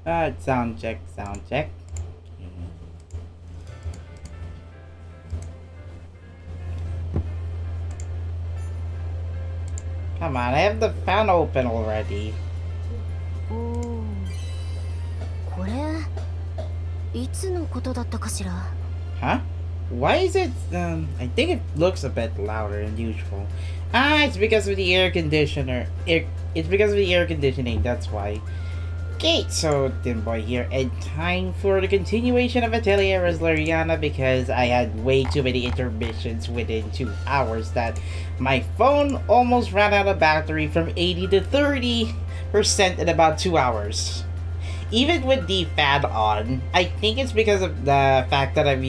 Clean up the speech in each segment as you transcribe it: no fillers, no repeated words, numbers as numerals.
Sound check, sound check. Come on, I have the fan open already. これいつのことだったかしら Huh? Why is it, I think it looks a bit louder than usual. It's because of the air conditioner. It's because of the air conditioning, that's why. Okay, so Tim Boy here, and time for the continuation of Atelier Resleriana because I had way too many intermissions within 2 hours that my phone almost ran out of battery from 80 to 30% in about 2 hours. Even with the fan on, I think it's because of the fact that I'm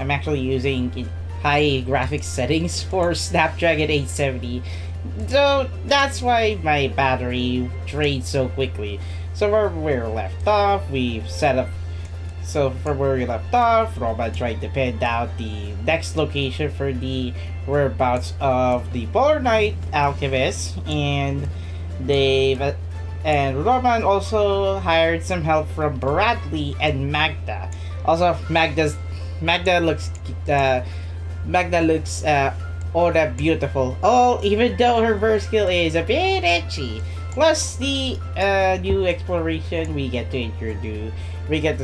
actually using high graphics settings for Snapdragon 870. So that's why my battery drained so quickly. So where we left off, Roman tried to pin down the next location for the whereabouts of the Polar Night alchemists, and Roman also hired some help from Bradley and Magda. Also, Magda looks oh, that beautiful. Oh, even though her first skill is a bit itchy. Plus the new exploration we get to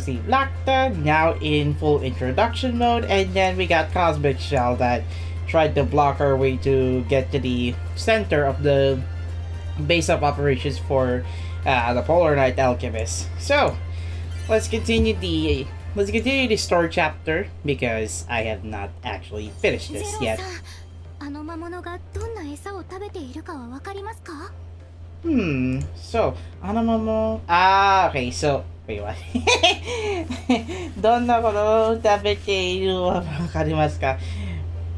see Flocke now in full introduction mode, and then we got Cosmic Shell that tried to block our way to get to the center of the base of operations for the Polar Night Alchemist. So let's continue the story chapter because I have not actually finished this yet. あの魔物がどんな餌を食べているかはわかりますか So, okay, so, wait, what? どんなものを食べているかわかりますか?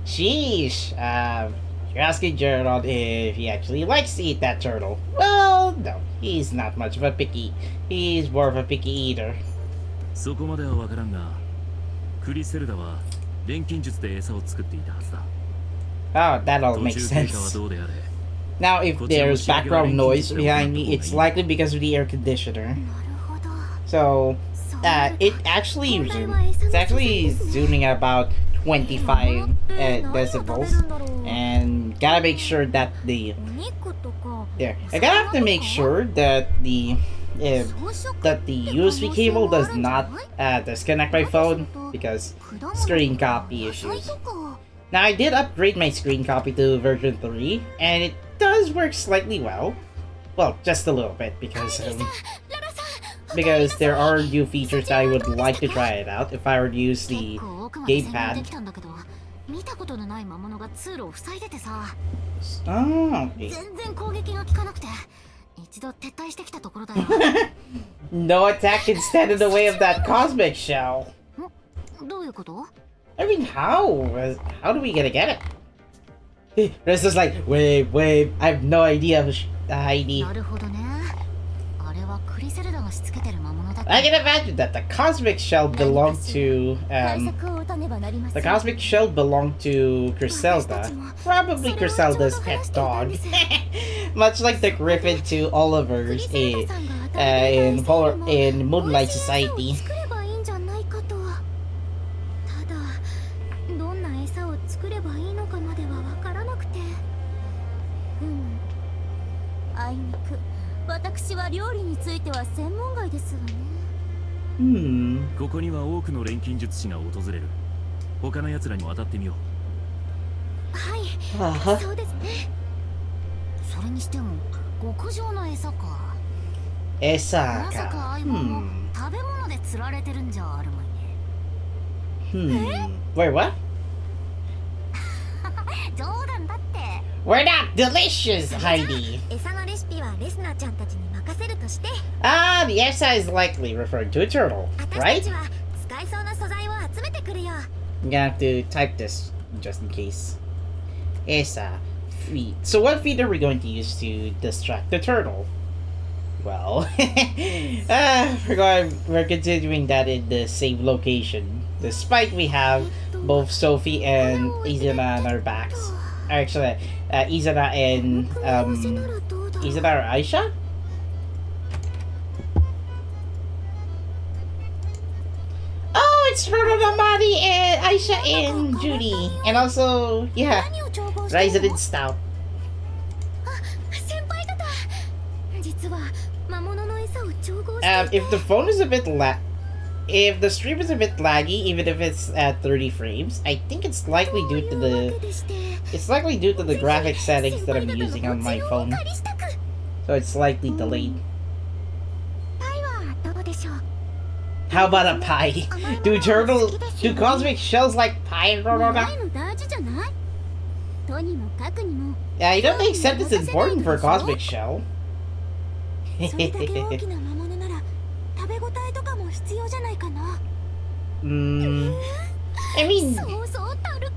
Sheesh, you're asking Gerald if he actually likes to eat that turtle. Well, no, he's not much of a he's more of a picky eater. そこまではわからんが、クリセルダは錬金術で餌を作っていたはずだ。Oh, that all makes sense. Now, if there's background noise behind me, it's likely because of the air conditioner. So, it's actually zooming at about 25 decibels, and gotta make sure that I gotta have to make sure that the USB cable does not disconnect my phone because screen copy issues. Now, I did upgrade my screen copy to version 3, and it does work slightly well. Well, just a little bit, because there are new features that I would like to try it out if I were to use the gamepad. Oh, okay. No attack can stand in the way of that cosmic shell. I mean, how do we get it? This is like, wait, I have no idea, Heidi. I can imagine that the cosmic shell belonged to Griselda. Probably Griselda's pet dog. Much like the griffin to Oliver's in Moonlight Society. Hmm. ここには多くの錬金術師が訪れる。他の奴らに渡ってみよう。はい、そうですね。それにしても極上の餌か。餌か。まさか相棒も食べ物で釣られてるんじゃあるまいね。Wait, what? 冗談だって。We're not delicious, Heidi. 餌のレシピはレスナちゃんたちに任せるとして。Ah, the esa is likely referring to a turtle, right? 私たちは使えそうな素材を集めてくるよ。I'm gonna have to type this just in case. Esa, feed. So what feed are we going to use to distract the turtle? Well, we're continuing that in the same location, despite we have both Sophie and Izana on our backs. Actually, Izana and Izana or Aisha? it's Amadi and Aisha and Judy. And also, yeah, 何を調合して Razer るの and Stout. 先輩方実は魔物の餌を調合していて If the phone is a bit if the stream is a bit laggy, even if it's at 30 frames, I think it's likely due to the graphic settings that I'm using on my phone. So it's slightly delayed. パイはどうでしょう How about a pie? Do cosmic shells like pie, 前 Rorora? の大事じゃないとにもかくにも Yeah, you don't think except it's important for a cosmic shell. それだけ大きな魔物なら食べ応えとかも必要じゃないかな I mean, そうそうたる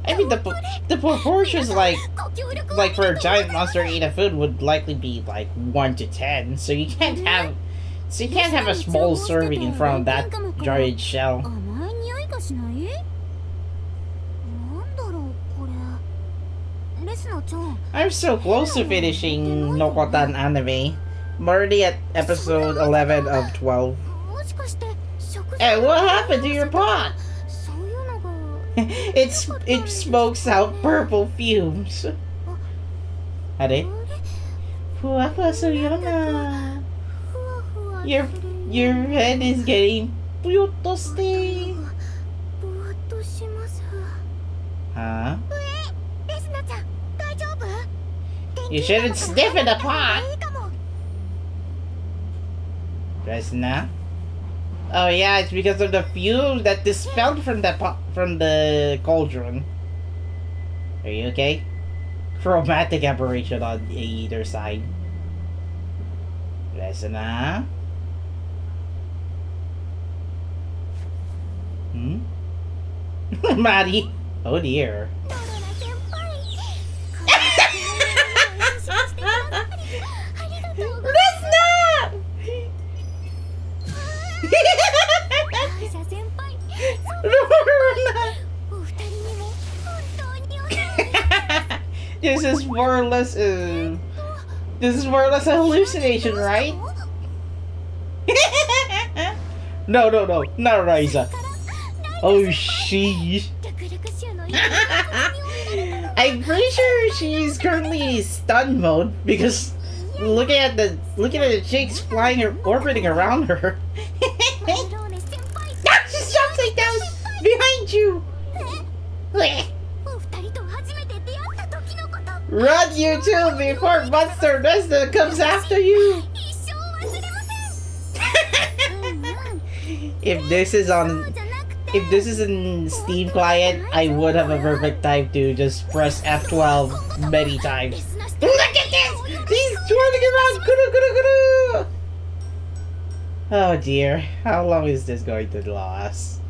the proportions like ご協力 for a giant monster to eat a food would likely be like 1 to 10. So you can't have a small serving in front of that giant shell. 甘い匂いがしないなんだろうこれレスナちゃん I'm so close to finishing Nokotan anime. I'm already at episode 11 of 12. もしかして食 Hey, what happened to your pot? そういうのが It smokes out purple fumes. Are? ふわふわするよな。ふわふわ Your head is getting ぷよっとして。ぶわっとします Huh? レスナちゃん大丈夫 You shouldn't sniff in the pot. いいかも Resna? Oh yeah, it's because of the fumes that dispelled from the cauldron. Are you okay? Chromatic aberration on either side. Resna? Hmm? Maddie? Oh dear. ロロラ先輩ありがとうござい Resna! ます。先輩、お二人にも本当にお世話 This is more or less a hallucination, right? No, not Razer. Oh, sheesh. I'm pretty sure she's currently in stun mode because looking at the chicks flying or orbiting around her. Ah, she's jumping down behind you. お二人と初めて出会った時のこと Run, you two, before Monster Resna comes after you. 一生忘れません If this is そう on じゃなくて if this is in Steam client, I would have a perfect time to just press F12 many times. Look at this! He's twirling around! Guru, guru, guru! Oh dear, how long is this going to last?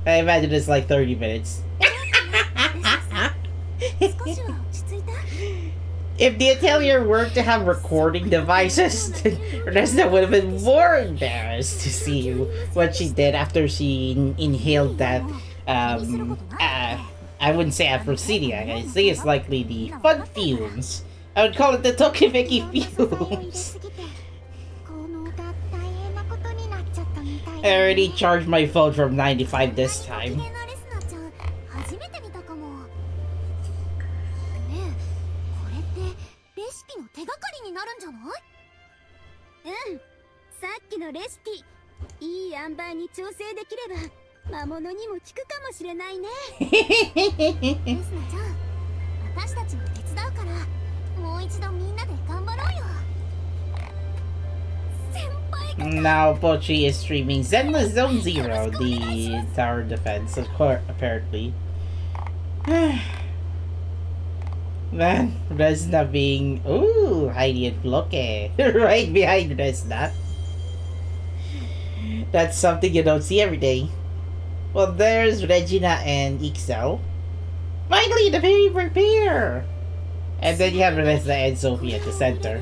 I imagine it's like 30 minutes. 少しは落ち着いた If the Atelier were to have recording devices, Resna would have been more embarrassed to see what she did after she inhaled that, I wouldn't say aphrodisiac, I think it's likely the fun fumes. I would call it the Tokimeki fumes. この歌大変なことになっちゃったみたい I already charged my phone from 95 this time. 綺麗なレスナちゃん初めて見たかもねえこれってレシピの手がかりになるんじゃないうんさっきのレシピいい塩梅に調整できれば魔物にも効くかもしれないねレスナちゃん私たちも手伝うからもう一度みんなで頑張ろうよ先輩方 Now Pochi is streaming Zenless Zone Zero, the tower defense, of course, apparently. Man, Resna being... Ooh, Heidi and Flocke. Right behind Resna. That's something you don't see every day. Well, there's Regina and Ixel. Finally, the favorite pair! And then you have Resna and Sophie at the center.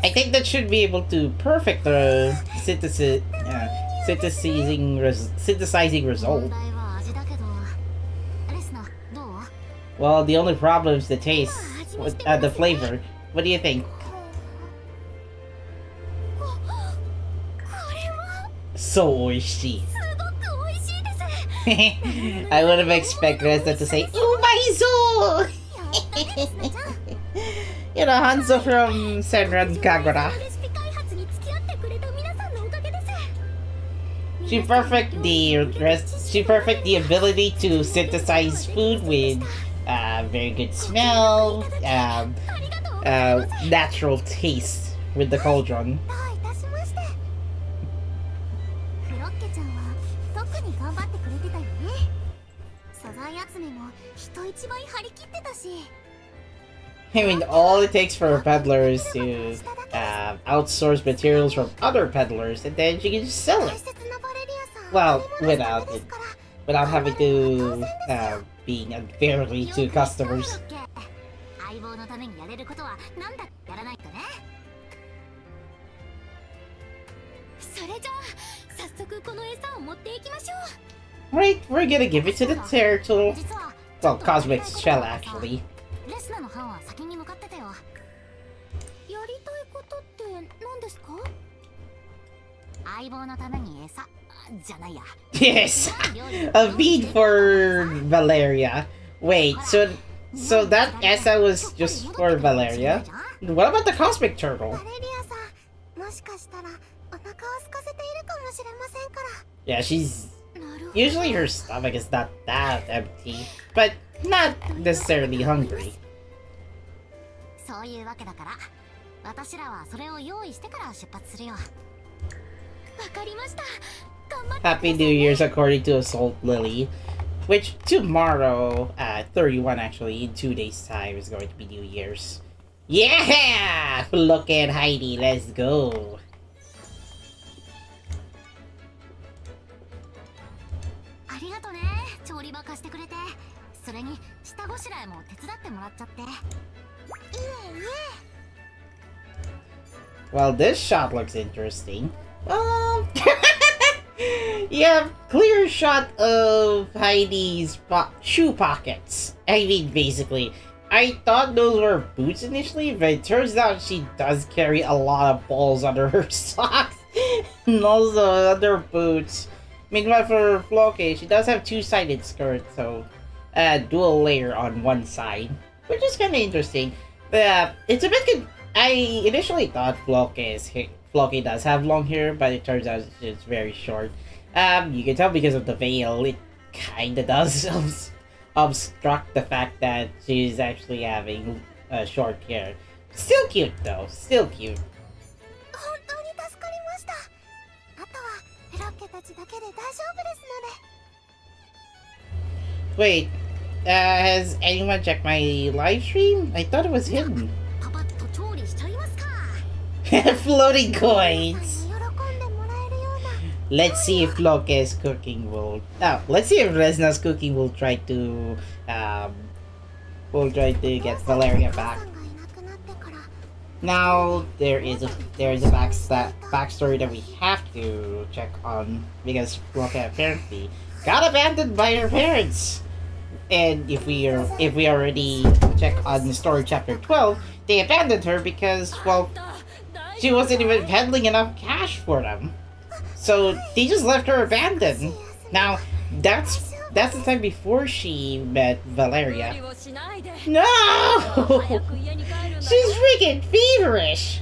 I think that should be able to perfect the synthesizing result. 問題は味だけどレスナどう Well, the only problem is the taste, the flavor. What do you think? これ So oishi. すごく美味しいです。 I would have expected Resna to say, Umaiso! やったね、レスナちゃん。 You know, Hanzo from Senran Kagura. レシピ開発に付き合ってくれた皆さんのおかげです。 She perfect the ability to synthesize food with very good smell, natural taste with the cauldron. どういたしまして。フロッケちゃんは特に頑張ってくれてたよね。素材集めも人一倍張り切ってたし。 I mean, all it takes for a peddler is to outsource materials from other peddlers, and then she can just sell 大 it. 切なバレリアさん。 Well, 買い物したの without で it, すから。 without having to being unfairly to customers. 相棒のためにやれることはなんだやらないとね。それじゃあ早速この餌を持っていきましょう。 Right, we're gonna give it to the turtle. 実は Well, cosmic shell, actually. レスナの班は先に向かってたよ。やりたいことって何ですか？相棒のために餌じゃないや。 Yes, a bead for Valeria. Wait, so that Essa was just for Valeria? What about the cosmic turtle? バレリアさん、もしかしたらお腹を空かせているかもしれませんから。 Yeah, she's なるほど。 usually her stomach is not that empty, but not necessarily hungry. そういうわけだから、私らはそれを用意してから出発するよ。わかりました。頑張って。 Happy New Year's according to Assault Lily, which tomorrow, 31 actually, in 2 days time is going to be New Year's. Yeah! Look at Heidi, let's go. ありがとね、調理場貸してくれて。それに下ごしらえも手伝ってもらっちゃって。いえいえ。 Well, this shot looks interesting. Yeah, clear shot of Heidi's shoe pockets. I mean, basically, I thought those were boots initially, but it turns out she does carry a lot of balls under her socks and also under boots. Meanwhile, for Flocke, she does have two-sided skirts, so dual layer on one side, which is kind of interesting. It's a bit good. I initially thought Flocke does have long hair, but it turns out it's very short. You can tell because of the veil, it kinda does obstruct the fact that she's actually having short hair. Still cute though, still cute. 本当に助かりました。あとはフロッケたちだけで大丈夫ですので。 Wait, has anyone checked my live stream? I thought it was hidden. パパッと調理しちゃいますか。 Floating 皆 coins! さんに喜んでもらえるような。 Let's see if Flocke's cooking will... Oh, let's see if Resna's cooking will try to... get Valeria back. Now, there is a backstory that we have to check on, because Flocke apparently got abandoned by her parents. And if we already check on the story chapter 12, they abandoned her because, well, she wasn't even handling enough cash for them. So they just left her abandoned. Now, that's the time before she met Valeria. No! She's freaking feverish!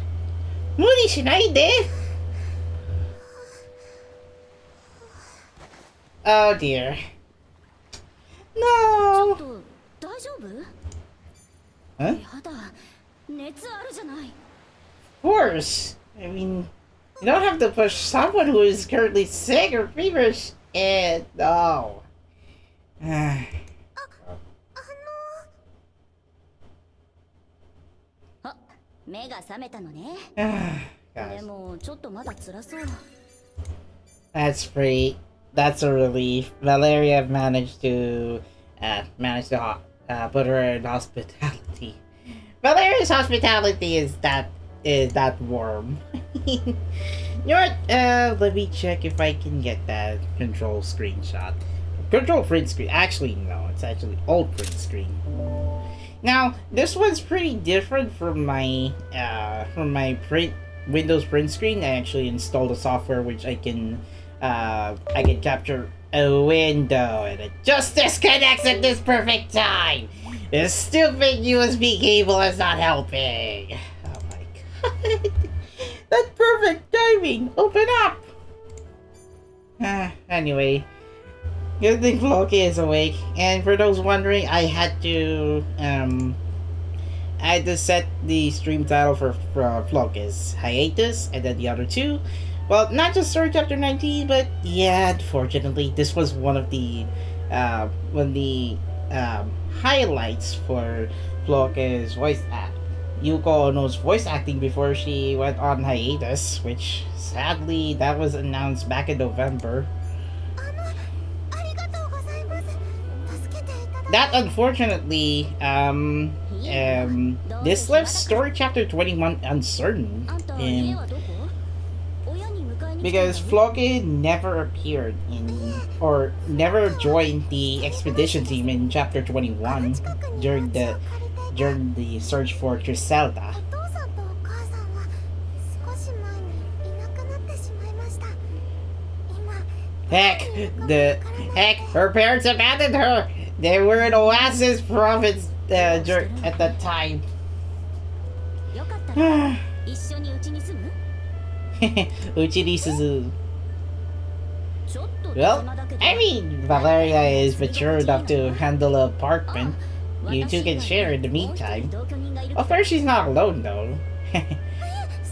Moody shinaide! Oh dear. No! 大丈夫？ Huh? やだ、熱あるじゃない。 Of course. I mean, you don't have to push someone who is currently sick or feverish. And no. あ、目が覚めたのね。 Gosh. でもちょっとまだ辛そう。 That's a relief. Valeria managed to put her in hospitality. Valeria's hospitality is that warm. You know what? Let me check if I can get that control screenshot. Control print screen. Actually, no. It's actually alt print screen. Now, this one's pretty different from my Windows print screen. I actually installed a software which I can I can capture a window and it just disconnects at this perfect time. This stupid USB cable is not helping. Oh my god. That's perfect timing. Open up. Anyway, good thing Flocke is awake. And for those wondering, I had to set the stream title for Flocke's Hiatus, and then the other two. Well, not just Story Chapter 19, but yeah, unfortunately, this was one of the highlights for Flocke's voice act. Yuko Ono's voice acting before she went on hiatus, which sadly that was announced back in November. That unfortunately, this left Story Chapter 21 uncertain, because Flocke never appeared in, or never joined the expedition team in Chapter 21 during the search for Griselda. Heck, her parents abandoned her. They were in Oasis province at that time. Uchiri-suzu. Well, I mean, Valeria is mature enough to handle an apartment. You two can share in the meantime. Of course, she's not alone though.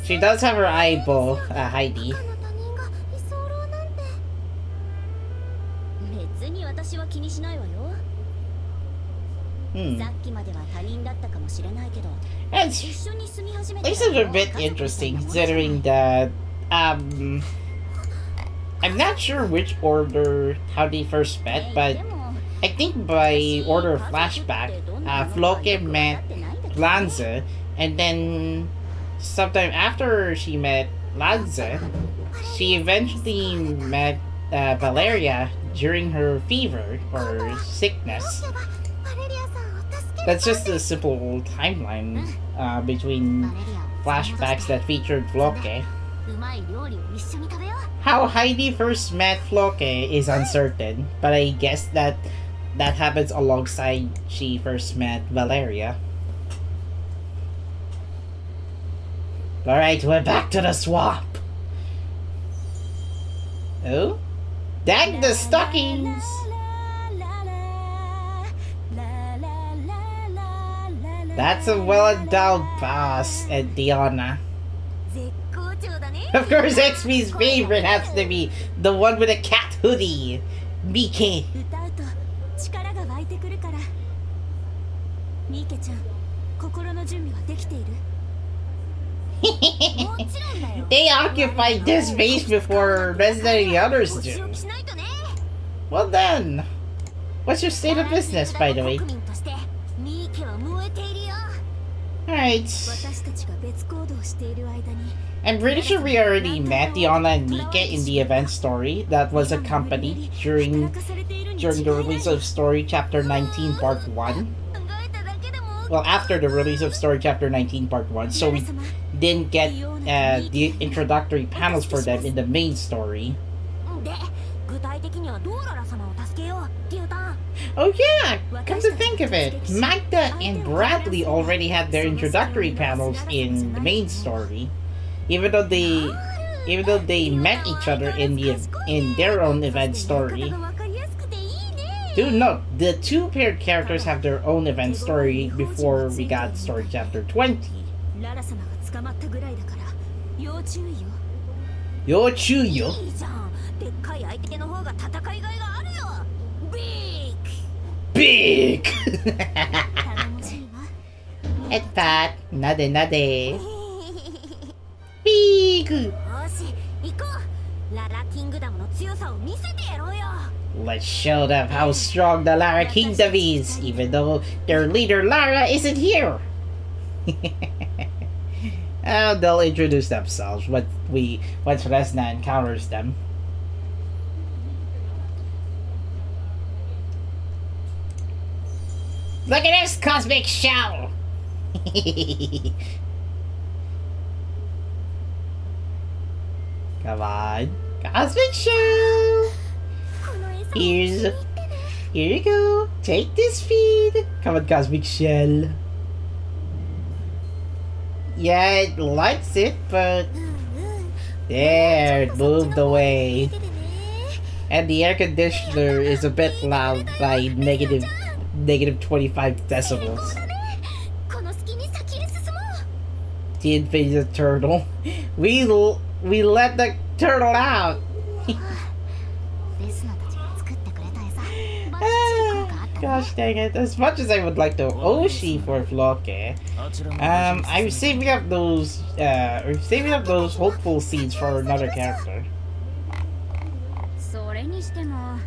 She does have her eyeball, Heidi. This is a bit interesting considering that I'm not sure which order how they first met, but I think by order of flashback, Flocke met Lanza, and then sometime after she met Lanza, she eventually met Valeria during her fever or sickness. That's just a simple timeline between flashbacks that featured Flocke. How Heidi first met Flocke is uncertain, but I guess that happens alongside she first met Valeria. Alright, we're back to the swamp. Oh? Dang the stockings! That's a well-endowed boss, and Diana. Of course, XP's favorite has to be the one with a cat hoodie, Mike. They occupied this base before Resleriana's do. Well then, what's your state of business, by the way? Alright. I'm pretty sure we already met Diana and Mike in the event story that was accompanied during the release of Story Chapter 19 Part 1. Well, after the release of Story Chapter 19 Part 1, so we didn't get the introductory panels for them in the main story. Oh yeah, come to think of it, Magda and Bradley already had their introductory panels in the main story, even though they met each other in their own event story. Do note, the two paired characters have their own event story before we got Story Chapter 20. Yochuyo? Big! Et pat, nade. Big! Let's show them how strong the Lara Kingdom is, even though their leader Lara isn't here. They'll introduce themselves once Resna encounters them. Look at this cosmic show! Come on. Cosmic Shell! Here you go. Take this feed. Come on, Cosmic Shell. Yeah, it likes it, but... There, it moved away. And the air conditioner is a bit loud by negative 25 decibels. The invaded turtle. We let the turtle out. Gosh dang it! As much as I would like to Oshi for Flocke, I'm saving up those hopeful seeds for another character. それにしても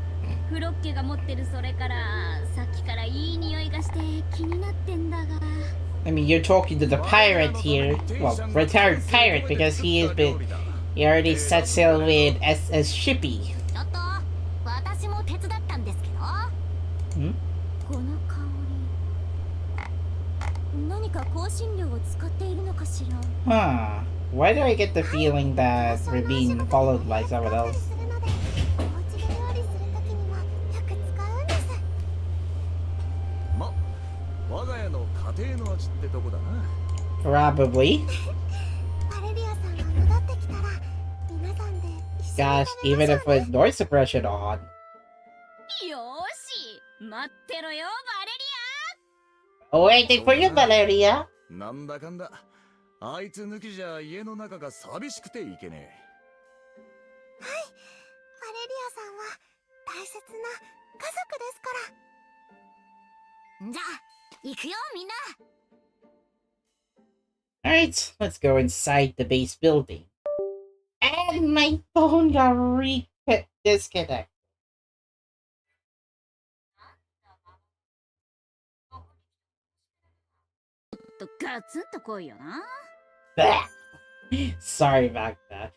フロッケが持ってるそれからさっきからいい匂いがして気になってんだが I mean, you're talking to the pirate here. Well, retired pirate because he already set sail with SS Shippy. ちょっと私も手伝ったんですけど Hmm? この香り何か香辛料を使っているのかしら Huh. Why do I get the feeling that we're being followed by someone else? Probably. Gosh, even if with noise suppression on. よし待ってろよ Waiting for you, Valeria. なんだかんだあいつ抜きじゃ家の中が寂しくていけねえ。はい、バレリアさんは大切な家族ですから。じゃあ、行くよみんな。Alright, let's go inside the base building. And my phone got disconnected. とガツンと来いよな。Sorry about that.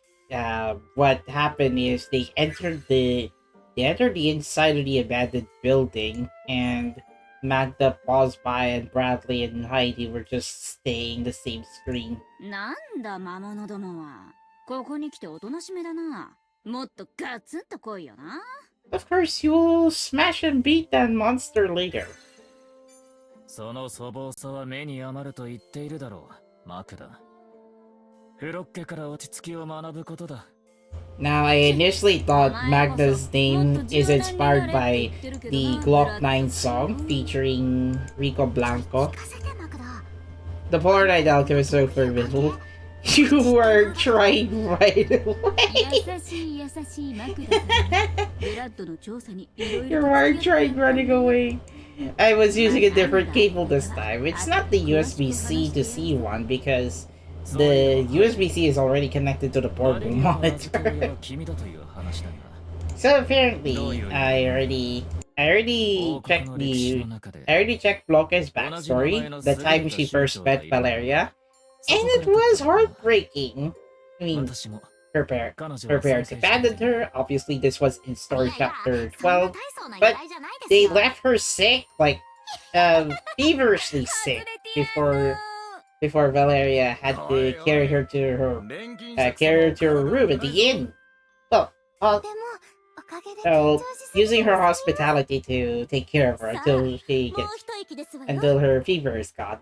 What happened is they entered the inside of the abandoned building, and Magda, paused by, and Bradley and Heidi were just staying the same screen. なんだ魔物どもは。ここに来ておとなしめだな。もっとガツンと来いよな。Of course, you will smash and beat that monster later. その粗暴さは目に余ると言っているだろう、マクダ。フロッケから落ち着きを学ぶことだ。Now, I initially thought Magda's name is inspired by the Glock 9 song featuring Rico Blanco. The Polaroid alchemist so formidable. You were trying right away. You were trying running away. I was using a different cable this time. It's not the USB-C to C one because the USB-C is already connected to the portable monitor. So apparently, I already checked Flocke's backstory, the time she first met Valeria, and it was heartbreaking. I mean, her parents abandoned her. Obviously, this was in story chapter 12, but they left her sick, like feverishly sick, before Valeria had to carry her to her room at the inn. Well, using her hospitality to take care of her until her fever is gone.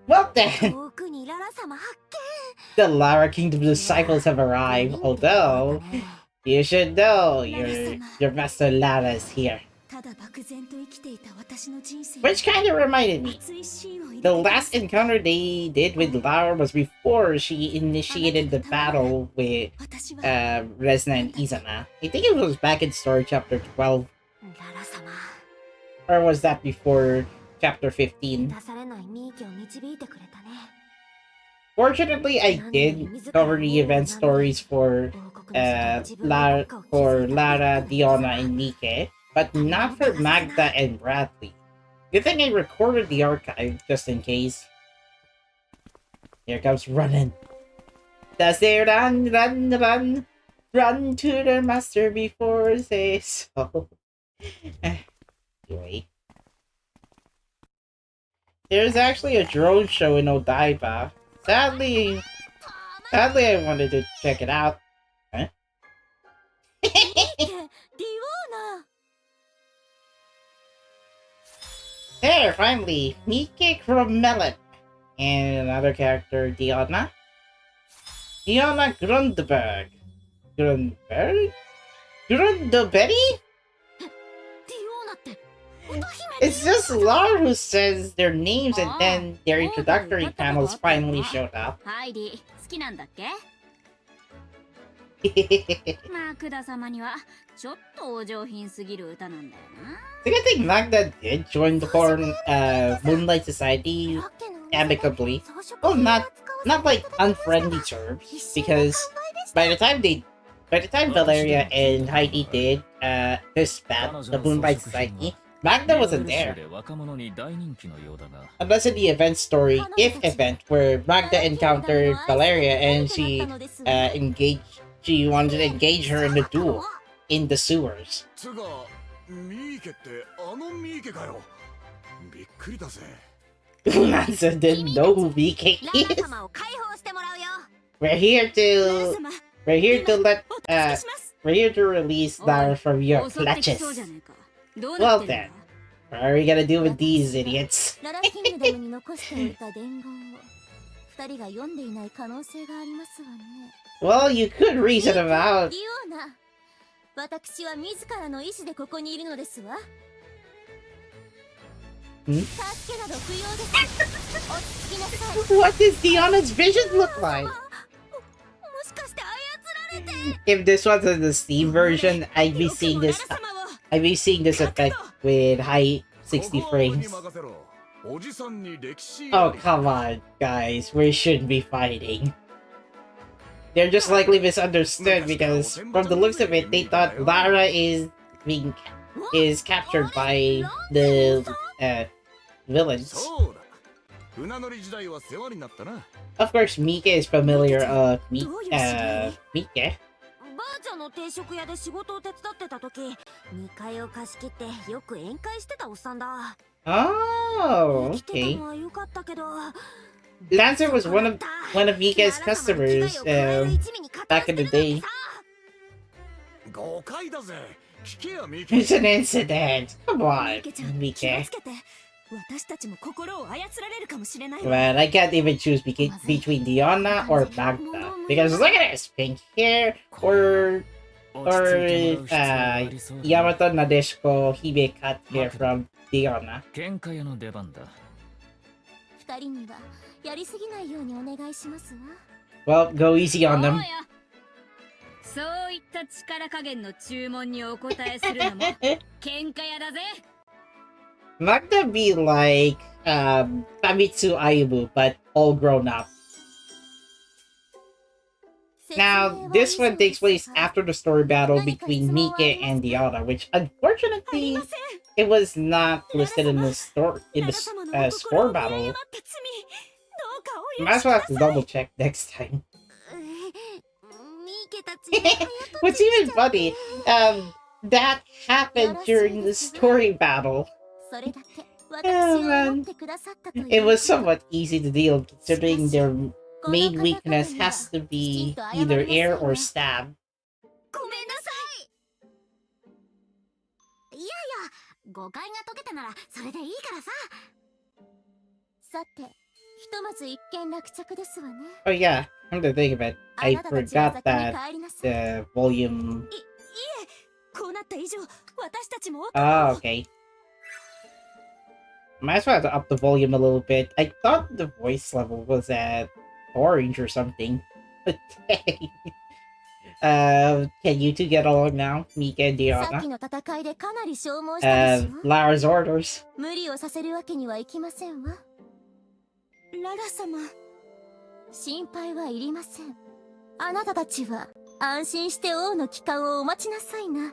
Well then, the Lara Kingdom disciples have arrived. Although, you should know your master Lara is here. Which kind of reminded me, the last encounter they did with Lara was before she initiated the battle with Resna and Izana. I think it was back in story chapter 12. Or was that before chapter 15? Fortunately, I did cover the event stories for Lara, Diona, and Nike, but not for Magda and Bradley. Good thing I recorded the archive just in case. Here comes running. Does they run to their master before they so? Anyway. There's actually a drone show in Odaiba. Sadly I wanted to check it out. Huh? There, finally, Mike Kromelin. And another character, Diana. Diana Grundberg. Grundberg? Grundberry? It's just Lara who says their names and then their introductory panels finally showed up. マクダ様にはちょっとお上品すぎる歌なんだよな。 I think Magda did join the Moonlight Society amicably. Well, not like unfriendly terms, because by the time Valeria and Heidi did disband the Moonlight Society, Magda wasn't there. Unless in the event story, where Magda encountered Valeria and she wanted to engage her in a duel in the sewers. ミーケってあのミーケかよ。びっくりだぜ。Nanza didn't know who Mike is. We're here to release Lara from your clutches. Well then, what are we gonna do with these idiots? Well, you could reason them out. 私は自らの意志でここにいるのですわ。Hmm? 助けなど不要です。落ち着きなさい。 What does Diana's vision look like? もしかして操られて。 If this was in the Steam version, I'd be seeing this effect with high 60 frames. Oh, come on, guys. We shouldn't be fighting. They're just likely misunderstood because from the looks of it, they thought Lara is captured by the villains. Of course, Mike is familiar of Mike. ばあちゃんの定食屋で仕事を手伝ってた時、2階を貸し切ってよく宴会してたおっさんだ。 Oh, 生きて okay. たのは良かったけど。 Lancer was one of Mika's customers back in the day. It's an incident. Come on, Mika. Man, I can't even choose between Diana or Magda because look at this, pink hair or Yamato Nadeshiko Hime cut hair from Diana. 二人にはやりすぎないようにお願いしますわ。 Well, go easy on them. そういった力加減の注文にお答えするのも喧嘩屋だぜ。 Magda be like Famitsu Ayumu, but all grown up. Now, this one takes place after the story battle between Mike and Diana, which unfortunately it was not listed in the score battle. Might as well have to double check next time. What's even funny, that happened during the story battle. Oh man, it was somewhat easy to deal considering their main weakness has to be either air or stab. 誤解が解けたならそれでいいからさ。さて、ひとまず一件落着ですわね。 Oh yeah, come to think of it, I forgot that the volume. いえ、こうなった以上、私たちも。 Oh, okay. Might as well have to up the volume a little bit. I thought the voice level was at orange or something. But dang. Can you two get along now, Mika and さっき Diana? の戦いでかなり消耗したんですわ。 Lara's orders. 無理をさせるわけにはいきませんわ。ララ様、心配はいりません。あなたたちは安心して王の帰還をお待ちなさいな。はい、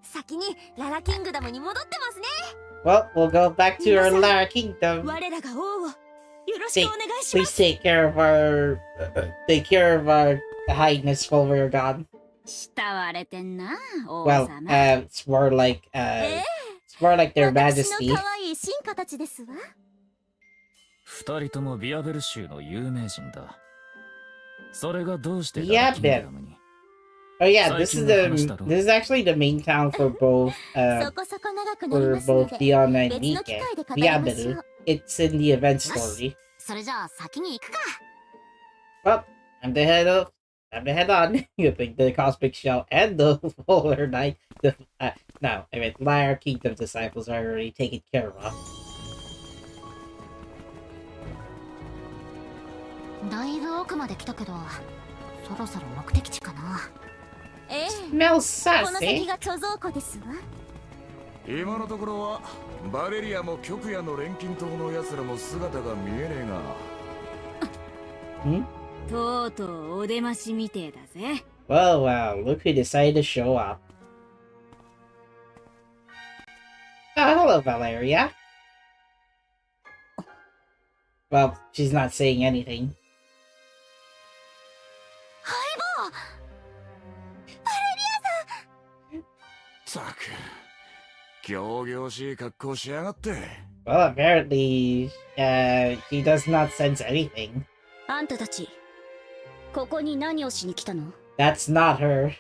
先にララキングダムに戻ってますね。 Well, we'll go back to our Lara Kingdom. 我らが王をよろしくお願いしま Please す。 take care of our highness while we're gone. 慕われてんな、王 Well, 様。it's more like their 私の majesty. 可愛い進化たちですわ。二人ともビアベル州の有名人だ。それがどうしてビアベルララキングダムに Oh yeah, this is actually the main town for both そこそこ長くなり for ますの both で Diana and 別の機 Mika. 会で語りましょ Diaberu. う It's in the event story. それじゃあ先に行くか Well, time to head up. Time to head on. You think the Cosmic Shell and the Polar Knight, no, I mean Lara Kingdom disciples are already taken care of. だいぶ奥まで来たけどそろそろ目的地かなええ Smells この先 sassy. が貯蔵庫ですわ今のところはバレリアも極夜の錬金塔の奴らも姿が見えねえが Hmm? とうとうお出ましみてえだぜ Well, well, look who decided to show up. Oh, hello, Valeria. Well, she's not saying anything. 相棒ったく仰々しい格好しやがって Well, apparently, he does not sense anything. あんたたちここに何をしに来たの That's not her.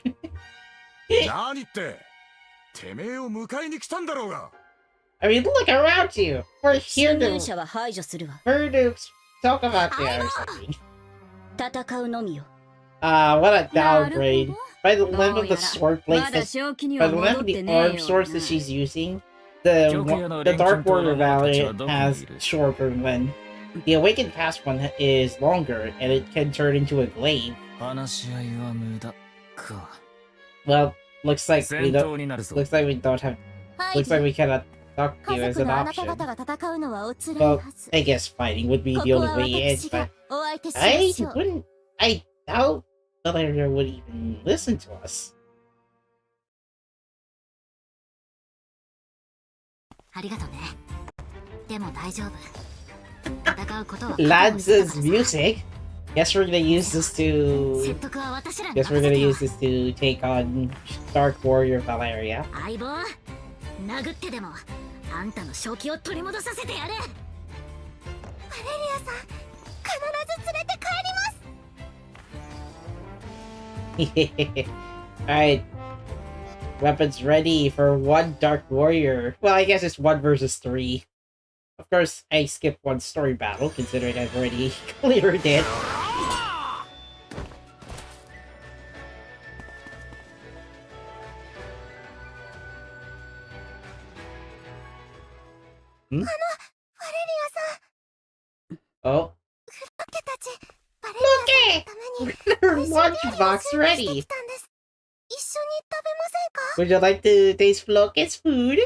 何っててめえを迎えに来たんだろうが I mean, look around you. We're here 侵入 to, 者は排除するわ we're to talk about the or something. 戦うのみよ What a なるほど downgrade. By the ど length う of や the ら sword ま blades だ that 正気に by は the 戻 length っ of て the ねえ arm よ swords that な she's using, the Dark Warrior Valley has shorter one. The Awakened Past one is longer, and it can turn into a glaive. 話し合いは無駄か。 Well, looks like 戦 we 闘 don't. になるぞ。 Looks like we don't have. は Looks like we cannot talk to 家 you as 族 an のあなた option. 方が戦うのはおつらい Well, はず I guess fighting would be こ the こ only は way in, 私 but がお相手しま I しょう wouldn't. I doubt Valeria would even listen to us. ありがとねでも大丈夫戦うことは Lanza's music. Guess we're gonna use this 説 to. 得は私らに Guess 任 we're せ gonna てよ use this to take on Dark Warrior Valeria. 相棒殴ってでもあんたの正気を取り戻させてやるバレリアさん必ず連れて帰ります Alright. Weapons ready for one Dark Warrior. Well, I guess it's 1 versus 3. Of course, I skipped one story battle, considering I've already cleared it. Hmm? バレリアさん Oh, ロケたちバレリアさんのために her 美味しい料理を lunchbox 準備して ready. きたんです一緒に食べませんか Would you like to taste Flocke's food?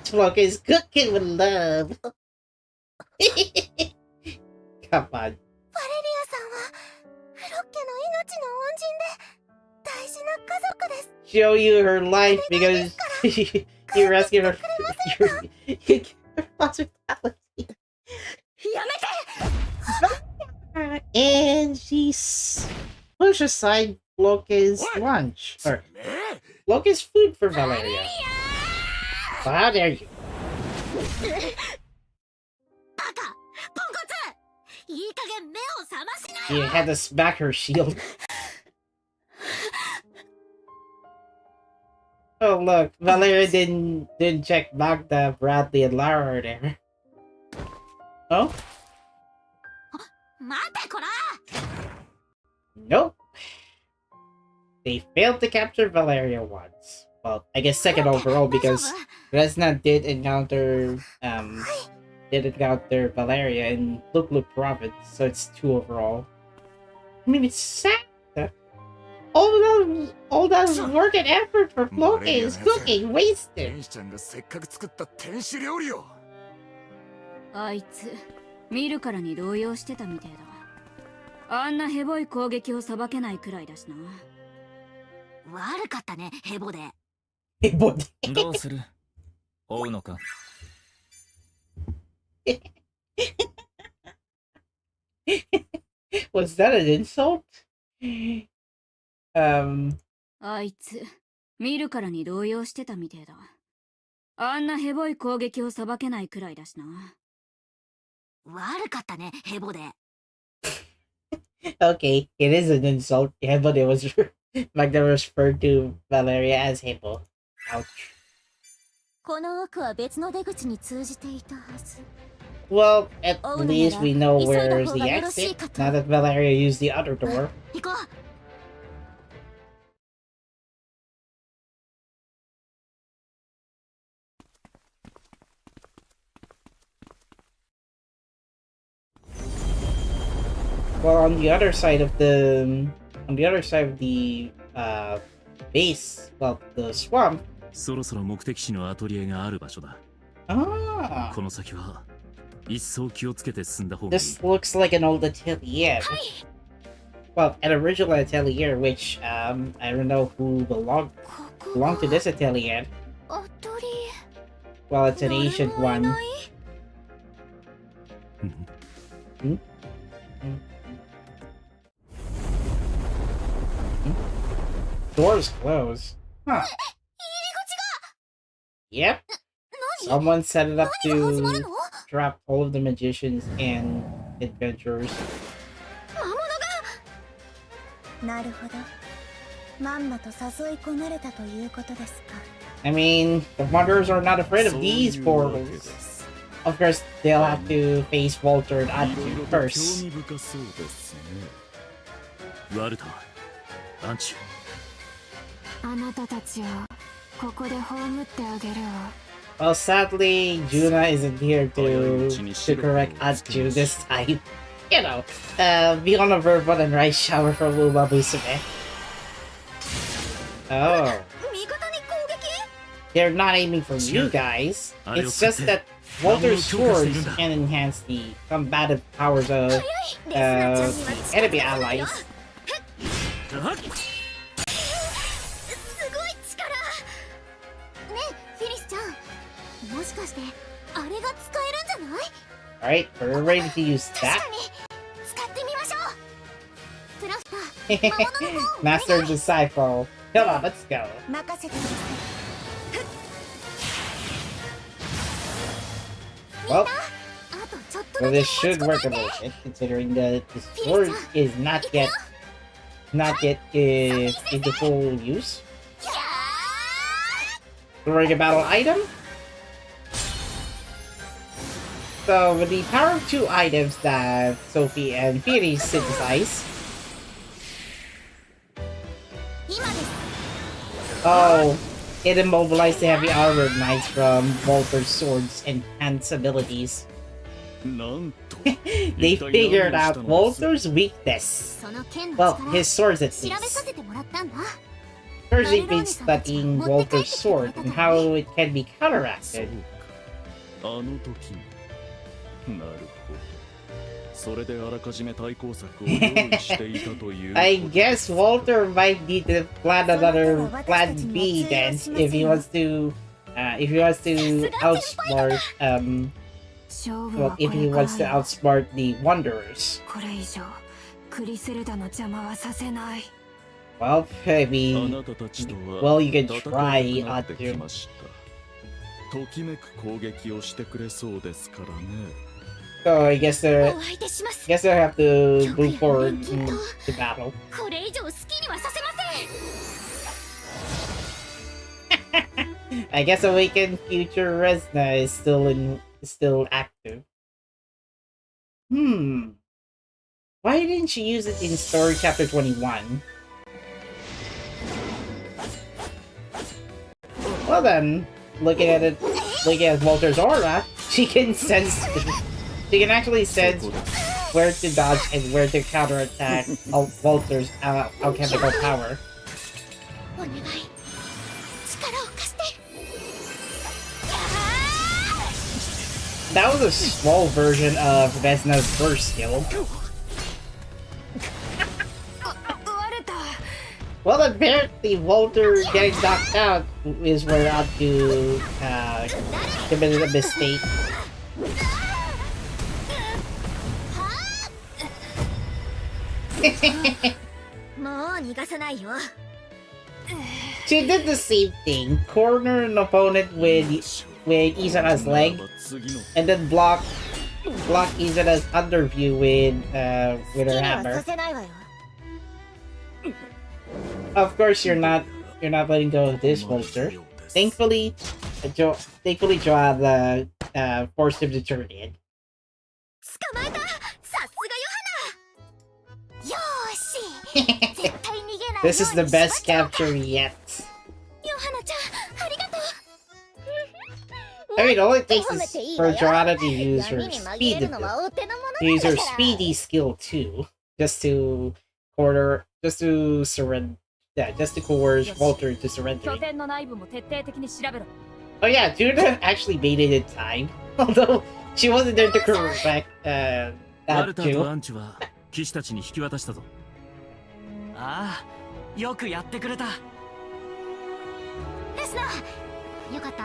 Flocke's cooking with love. Come on. バレリアさんはフロッケの命の恩人で大事な家族です Show you her life because you rescued her. Your hospitality. やめて And she's push aside Flocke's lunch or ねえ Flocke's food for Valeria. So how dare you? バカポンコツいい加減目を覚ましな You よ had to smack her shield. Oh look, Valeria didn't check back that Bradley and Lara are there. Oh? 待てこら Nope. They failed to capture Valeria once. Well, I guess second overall because Resna did encounter Valeria in Luk province, so it's 2 overall. I mean, it's sad. All that work and effort for Flocke is cooking wasted. 天使ちゃんがせっかく作った天使料理をあいつ見るからに動揺してたみてえだあんなヘボい攻撃をさばけないくらいだしな悪かったねヘボでどうする追うのか Was that an insult? あいつ見るからに動揺してたみてえだあんなヘボい攻撃をさばけないくらいだしな悪かったねヘボで Okay, it is an insult. Yeah, but it was Magda referred to Valeria as hippo. Ouch. この奥は別の出口に通じていたはず。 Well, at Oh, least we know Nara. where's the exit. Now that Valeria used the other door. 行こう。 Well, on the other side of the base, well, the swamp. そろそろ目的地のアトリエがある場所だ。 Ah, この先は一層気をつけて進んだ方がいい。 this looks like an old atelier. Well, an original atelier, which I don't know who belonged ここ belonged to this atelier. アトリ Well, it's エ。 an ancient 誰もい one. ない Doors closed. Huh. Yep. Someone set it up 何が始まる to の？ trap all of the magicians and adventurers. 魔物が。なるほど。まんまと誘い込まれたということですか。 I mean, the wanderers are not afraid of these portals. Of course, they'll have to face Walter and Adu first. 興味深そうですね。ワルター、アンチュ。あなたたちをここで葬ってあげるわ。 Well, sadly, Juna isn't here to correct Adu this time. You know, be on a verb and rice shower for Luma Musume. Oh, 味方に攻撃？ they're not aiming for you guys. It's just that Walter's swords can enhance the combative powers of レスナちゃんには近づ enemy かせないよ。 allies. すごい力。ねえ、フィリスちゃん。もしかしてあれが使えるんじゃない？ Alright, we're ready to use 確 that. かに使ってみましょう。プラフター、魔物の方を Master Disciple. Come on, let's go. 任せてください。 Well, あとちょっと well, だけ this 持ち should こ work た a えて。 little bit, considering that the sword is not yet into full use. や Throwing a battle item. So, with the power of two items that Sophie and Fury synthesize. ー、今です。 Oh, it immobilized the heavy armored knights from Walter's sword's enhanced abilities. なんと They figured out Walter's weakness. その剣の Well, 力 his swords at 調べさ least. せてもらったんだ。 First, they've been studying Walter's sword and how it can be そう counteracted. かあの時になるほどそれであらかじめ対抗策を用意していたという I guess Walter might need to plan another plan B then if he wants to outsmart 勝負 well はこ if he れから wants to よ。 outsmart the Wanderers. これ以上クリセルダの邪魔はさせない。 Well, I あ mean, なたたちとは well, you can 戦い try たくなってき Adu. ましたときめく攻撃をしてくれそうですからね So I guess お相手します。 I have to move forward to battle. これ以上好きにはさせません。 I guess Awakened Future Resna is still active. Why didn't she use it in Story Chapter 21? Well then, looking at Walter's aura, she can actually sense where to dodge and where to counterattack Walter's alchemical power. お願い、力を貸して。 That was a small version of Resna's first skill. ワルタ Well, apparently Walter getting knocked out is where Adu committed a mistake. もう逃がさないよ。 She did the same thing. Corner an opponent with Izana's leg, and then block Izana's underview with 好き her には hammer. させないわよ。Of course, you're not letting go of this vulture. Thankfully, Joanna forced him to turn in. 捕まえた。さすがヨハナ。よーし。絶対逃げないように This is the best capture yet. ヨハナちゃん、ありがとう。 I mean, all it takes is for Joanna to use her speedy skill too, just to surrender. Yeah, just to coerce Walter to surrender. 拠点の内部も徹底的に調べろ。 Oh yeah, Juna actually made it in time, although she wasn't there to correct that ルタと too. アンチは騎士たちに引き渡したぞ。ああ、よくやってくれた。レスナー、よかった。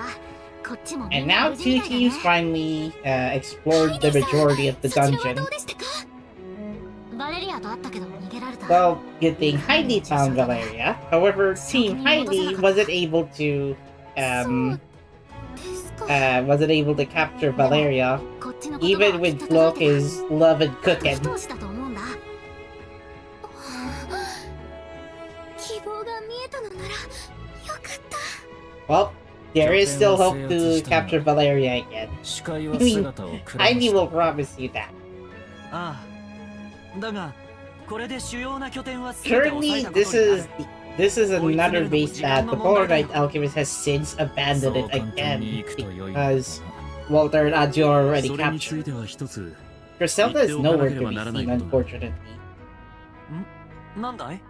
こっちも And now two teams finally explored the majority of the dungeon. どうでしたか？バレリアと会ったけど逃げられた。 Well, good thing Heidi found Valeria. However, Team Heidi wasn't able to wasn't able to capture Valeria, こっちのことが even with きっと届いてる。 Flocke's love and 不 cooking. 通しだと思うんだ。希望が見えたのならよかった。 Well, there is still hope to capture Valeria again. 視界は I mean, 姿をくらま Heidi した。 will promise you that. ああ、だがこれで主要な拠点は全て抑え Currently, たことになる。 this is another base that the Polar Knight Alchemist has since abandoned it again because Walter and Adjo are already それについ captured. ては一つ。 Griselda is nowhere to be seen, unfortunately. なんだい？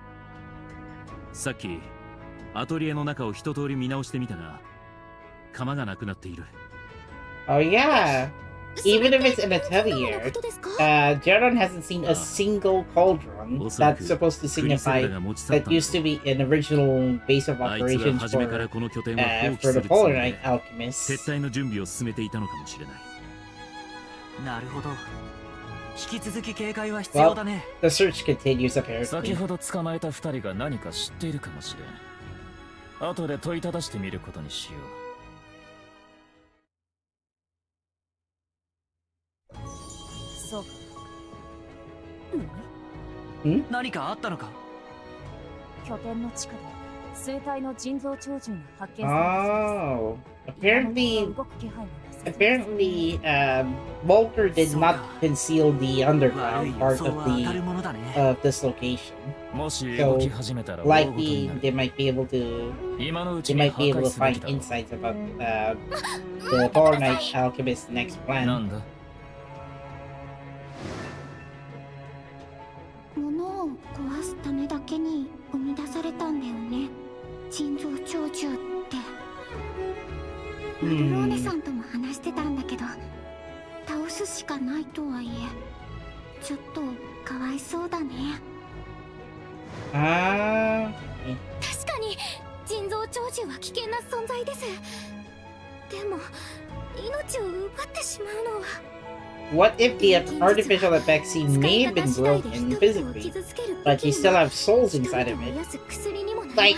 さっきアトリエの中を一通り見直してみたが、釜がなくなっている。 Oh yeah, even if it's an の atelier, ことですか？ Jaron hasn't seen a single cauldron that's supposed to クリセル signify ダが持ち去った that used to be an original base of あいつは operations 初めから for この拠点を放棄 for す the るつ Polar もり Knight で Alchemists. 撤退の準備を進めていたのかもしれない。なるほど。引き続き警戒は必要だね。 The search continues 先 apparently. ほど捕まえた二人が何か知っているかもしれん。後で問いただしてみることにしよう。そうか。何かあったのか？拠点の地下で数体の人造鳥獣が発見された。 Oh, apparently 動く気配はなさそうです。 Apparently, Walter did not conceal the 悪い underground 予 part 想 of は当たるものだね。 this location. もし動き始めたら大事に Likely, なる。 they might be able to 今のうち they に might 破 be able 壊 to すべ find きだろう。 insights about the Polar Knight Alchemist's next な plan. んだ？物を壊すためだけに生み出されたんだよね。人造鳥獣って。マルローネさんとも話してたんだけど、倒すしかないとはいえ、ちょっとかわいそうだね。 Ah, 確かに人造鳥獣は危険な存在です。でも命を奪ってしまうのは。 what if the artificial Apexi may have been broken physically, but you still have souls inside of it? Like,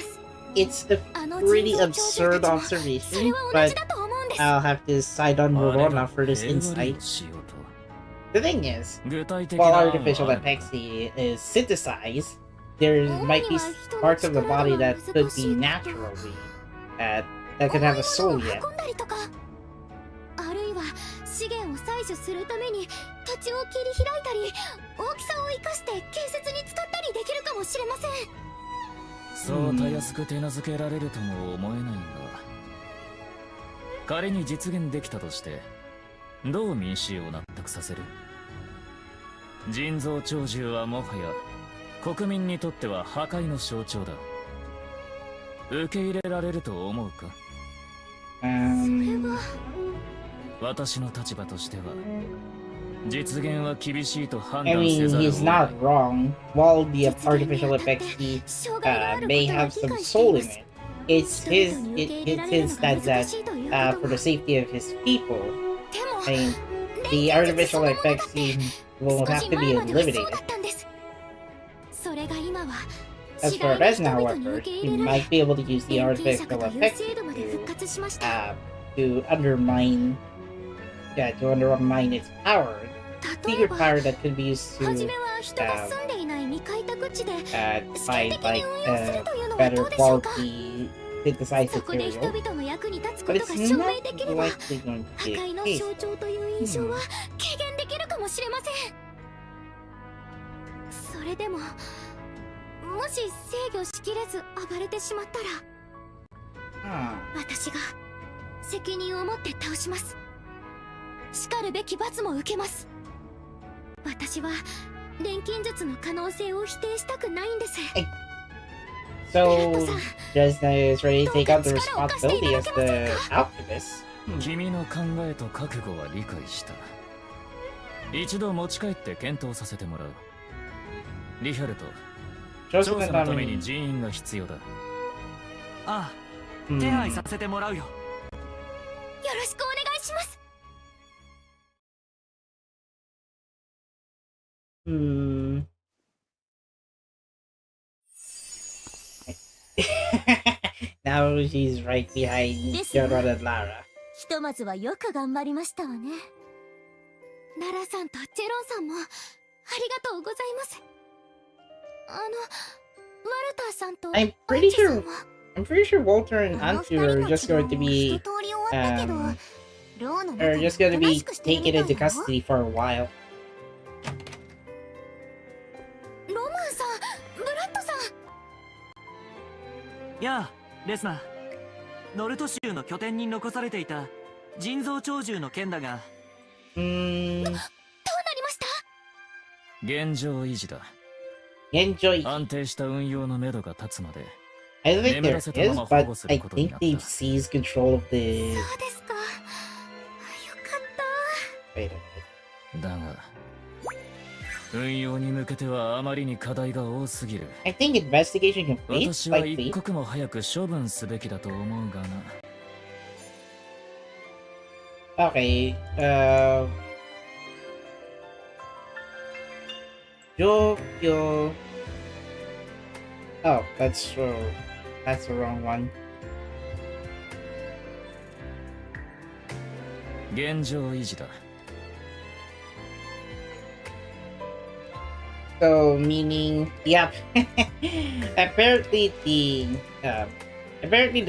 it's a pretty absurd observation, but I'll have to side on Verona for this insight. The thing is, 具体的 while な案は artificial ある。 Apexi is synthesized, there might be parts of the body that could be naturally, that could have a soul yet. あるいは資源を採取するために土地を切り開いたり、大きさを生かして建設に使ったりできるかもしれません。そうたやすく手なずけられるとも思えないんだ。仮に実現できたとしてどう民衆を納得させる？人造鳥獣はもはや国民にとっては破壊の象徴だ。受け入れられると思うか？私の立場としては実現は厳しいと判 I 断せ mean, ざるを he's 得ない。 not wrong. While the artificial Apexi may have some soul in it, it's his that for the safety of his people, I mean, the artificial Apexi will have to be eliminated. As for Resna, however, he might be able to use the artificial Apexi to undermine its power secret power that could be used 初 to めは人が住んでいない未開拓地で find like better quality synthesized そこで人 material. 々の役に立つこ But と it's が証明 not できれば likely going to 破 be 壊 the の case. 象徴という印象は軽減できるかもしれません。それでももし制御しきれず暴れてしまったら Huh. 私が責任を持って倒します。しかるべき罰も受けます。私は錬金術の可能性を否定したくないんです。 So Resna is ready to take out the responsibility as the alchemist. 君の考えと覚悟は理解した。一度持ち帰って検討させてもらう。リヒャルト、調 Chosen 査 the のために dummy. 人員が必要だ。ああ、 Hmm. 手配させてもらうよ。よろしくお願いします。 Hmm. Now she's right behind Fiona and Lara. ひとまずはよく頑張りましたわね。ララさんとジェロンさんもありがとうございます。ワルターさんと I'm アン pretty チさん sure は I'm pretty sure Walter and あの Antu 二 are 人 just going to の治療も be 一通り終わったけど、 um ローの are 中 just で going to おとな be しくしてる taken みたい into よ。 custody for a while. ロマンさん、ブラッドさん。やあ、レスナー。ノルト州の拠点に残されていた人造鳥獣の件だが、どうなりました？現状維持だ。 Enjoy. 安定した運用のめどが立つまで。 I think there 眠らせたま is, ま保 but 護す I ることに think なった。 they've seized control of the. そうですか。よかっ Wait a minute. だが、運用に向けてはあまりに課題が多すぎる。 I think investigation complete. 私は一 Likely. 刻も早く処分すべきだと思うがな。Okay. Jokyo. Oh, that's the wrong one. 現状維持だ。 So meaning, yep. apparently the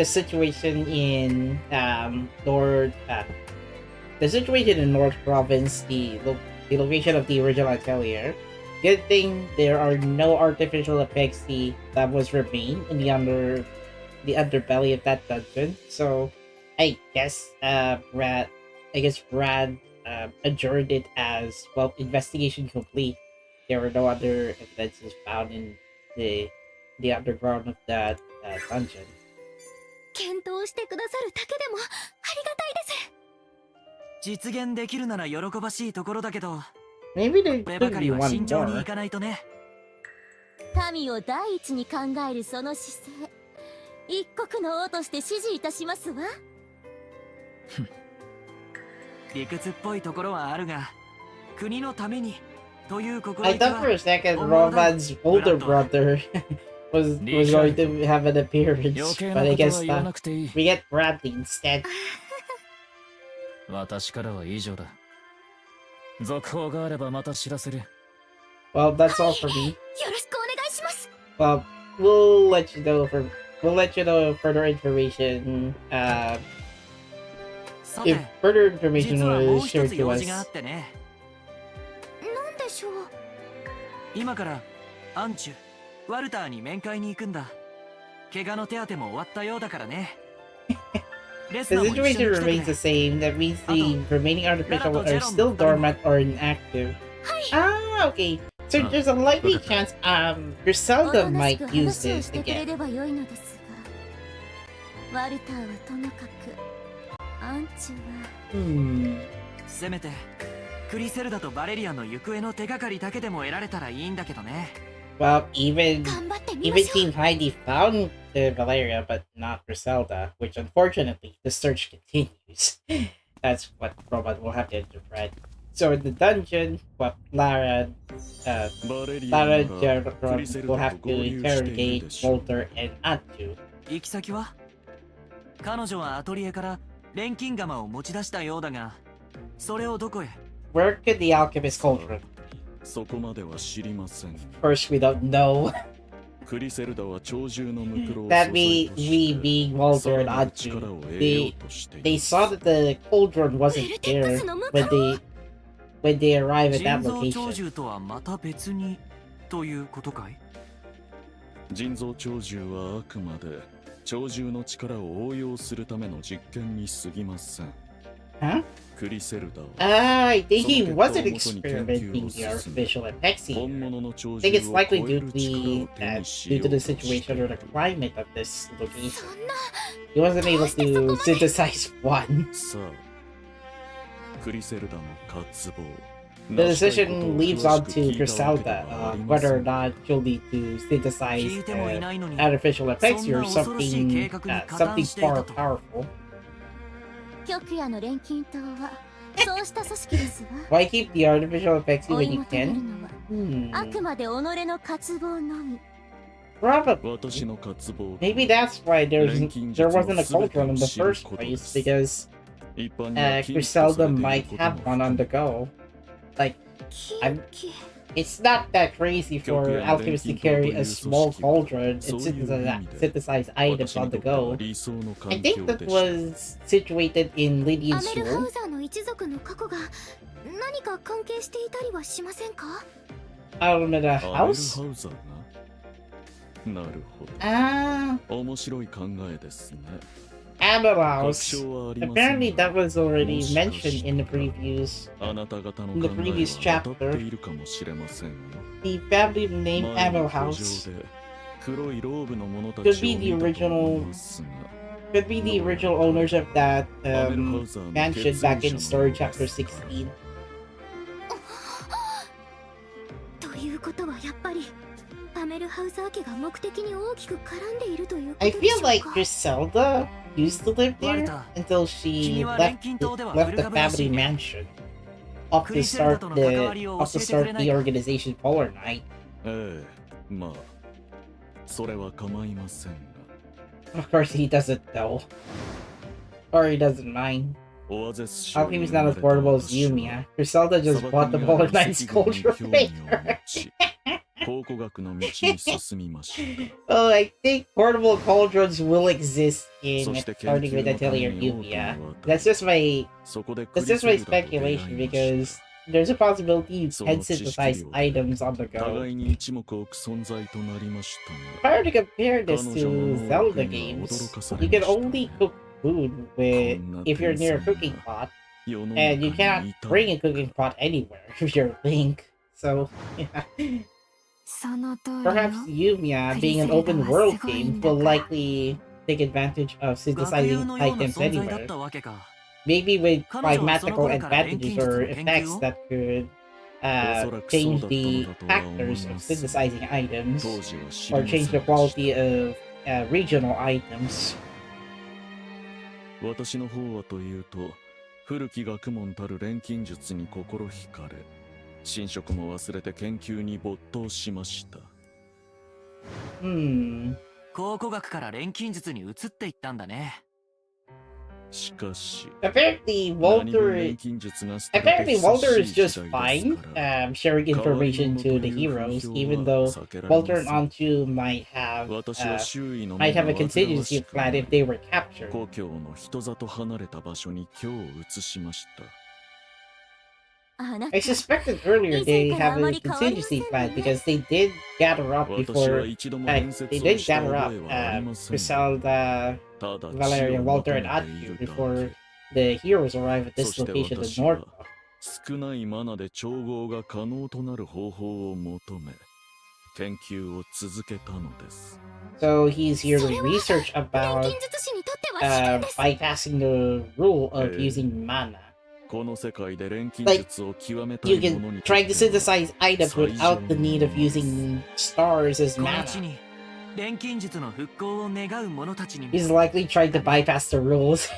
situation in the situation in North Province, the location of the original Atelier. Good thing there are no artificial apex that was remain in the underbelly of that dungeon. So I guess Brad adjourned it as well. Investigation complete. There were no other evidences found in the underground of that dungeon. 検討してくださるだけでもありがたいです。実現できるなら喜ばしいところだけど、 Maybe there これば could か be りは one 慎重に more. いかないとね。民を第一に考えるその姿勢、一国の王として支持いたしますわ。理屈っぽいところはあるが、国のためにという心 I 意気 thought for は a second Roman's older brother was going to have an appearance, 余計 but な I こと guess は言わなくていい。 we get Bradley instead. 私からは以上だ。続報があればまた知らせる。Well, that's all for me. よろしくお願いします。 Well, we'll let you know further information. さ If て、 further information 実はもう was 一 shared つ to 用事があ us. ってね。なんでしょう。今からアンチュ、ワルターに面会に行くんだ。怪我の手当ても終わったようだからね。レス The ナーも一緒に situation 来て remains く the れ。 same. That means the remaining artificial are still dormant or inactive. Ah, okay. So there's a likely chance Griselda おとなし might く use 話を this してくれ again. れば良いのですが、ワルターはともかく、アンチは Hmm. せめてクリセルダとバレリアンの行方の手がかりだけでも得られたらいいんだけどね。Well, even 頑張ってみま even しょう。 Team Heidi found the Valeria, but not Griselda, which unfortunately the search continues. That's what Robot will have to interpret. So in the dungeon, well, Lara, Gerard will have to interrogate Walter and Atsu. 行き先は？彼女はアトリエから錬金釜を持ち出したようだが、それをどこへ？ Where could the alchemist cauldron? そこまでは知りません。 Of course, we don't know. クリセルダは鳥獣のムクロを That 素 we 材として being Walter and さらなる力 Aju, を得よ they うとしてい they ます saw that the cauldron wasn't there when they arrived at 人 that 造鳥 location. 獣とはまた別にということかい？人造鳥獣はあくまで鳥獣の力を応用するための実験に過ぎません。 Huh? クリセルダは I think he その結果を wasn't 元に研究 experimenting を the 進め artificial effects 本 here. 物の鳥 I think it's 獣を likely 超え due る to 力 the を手にし due よ to う the として situation い or る the climate of this location. そんな He wasn't able to synthesize one. さあ、クリセルダの渇望。 The decision leaves on to Griselda whether or not she'll need to synthesize 聞いてもいないのに artificial effects here or そんな恐ろしい計画に加担 something していた far と。 powerful. 極夜の錬金塔はそうした組織ですわ。 Why keep the artificial effects 追 when い you 求める can? のはあくまで己の渇望のみ。 Probably. 私の渇望。 Maybe that's why there wasn't a cauldron in the 知る first ことで place す。 because 一般には禁止とさ Griselda れている might こと have も one on the 含め go. Like, 禁忌 it's not that crazy for alchemists to carry a small cauldron and そういう意味で synthesize items 私 on に the とっては go. 理想の I 環境 think that でした。 was situated in ア Lydian's メルハウ room. ザーの一族の過去が何か関係していたりはしませんか？ Out of the アメル house? ハウザーがなるほ Ah, ど。面白い考えですね。 Amber 確 House. 証はありません Apparently が that was already もしか mentioned した in the ら previews. あなた方の in 考 the え previous は当た chapter. っているかもしれませんよ。 The family named 前 Amber の居 House 城で黒いローブの者た could ち be を the 見たと思い original ますが could be the original owners of that アメルハウザーの mansion 血縁 back in 者の Story ようで Chapter すが 16. ということはやっぱりアメルハウザー家が目的に大きく絡んでいるというこ I とでしょ feel う like か？ Griselda used to live there Walter, until she 君は left 錬金塔では left 古 the 株らし family いね。 mansion up to クリセルダとの関わりを start 教えてくれない the か？ organization Polar Knight. ええ、まあそれは構いませんが Of course, he doesn't know, or he doesn't mind. オアゼス州に Alchemy's 生 not ま as れた portable as 私は Yumiya. Griselda 砂 just 漠 bought the にあ Polar る Knight's 石器に culture 興味を maker. 持ち考古学の道に進みました Oh, I think portable cauldrons will exist in そして starting with 研究のため Atelier に多くの Yumiya. 渡り That's just my そこでク that's リ just セ my ルダと出会い speculation ました because there's a possibility you そ can の知識 synthesize 量で items on the go. 互いに一目置く存在となりましたが Hard to compare this 彼女の to 能力 Zelda には games. 驚かさ You れ can ました only cook food with こんな if you're 天 near a 才 cooking が pot, 世の and you 中 cannot にいた bring a の cooking pot anywhere if you're Link. So, yeah. その通りよ。 Perhaps Yumiya, being an open world game, will likely take advantage of 学友 synthesizing のような items 存在だっ anywhere. たわけか。 Maybe with 彼女はその pragmatical 頃から錬 advantages 金術 or の研究 effects を that could おそらくそう change だったの the だとは思い factors of ます synthesizing items 当時は知り or ません change the でした quality of regional items. 私の方はというと古き学問たる錬金術に心惹かれ寝食も忘れて研究に没頭しました Hmm. 考古学から錬金術に移っていったんだね。しかし Apparently, 何分 Walter. 錬金術が捨てられ Apparently, て Walter 久 is しい just 時代です fine から sharing 代わり information 者 to と the いう heroes, 風 even 評 though は避けられま Walter せ and ん Anju might have 私は周囲の might 目 have が a 煩わ contingency しく plan if they were captured. 故郷の人里離れた場所に今日移しましたあなた I suspected earlier they have a contingency plan because they did gather up 私は before. 一度も They 面接を did した gather 覚 up えはありません Griselda, ただ Valeria, 血を Walter, 求 and めてい Aju るだ before け the heroes arrive at そ this して location in 私 North. は少ないマナで調合が可能となる方法を求め研究を続けたのです So he's here to それは research 錬 about 金術師にとっては試験です。 bypassing the rule of Eh. using mana. この世界で錬金 Like, 術を極めた You い者 can にとっ try て to は synthesize items without the need of using stars as この mana. 地に錬金術の復興を願う者たちにも He's likely trying to bypass the rules.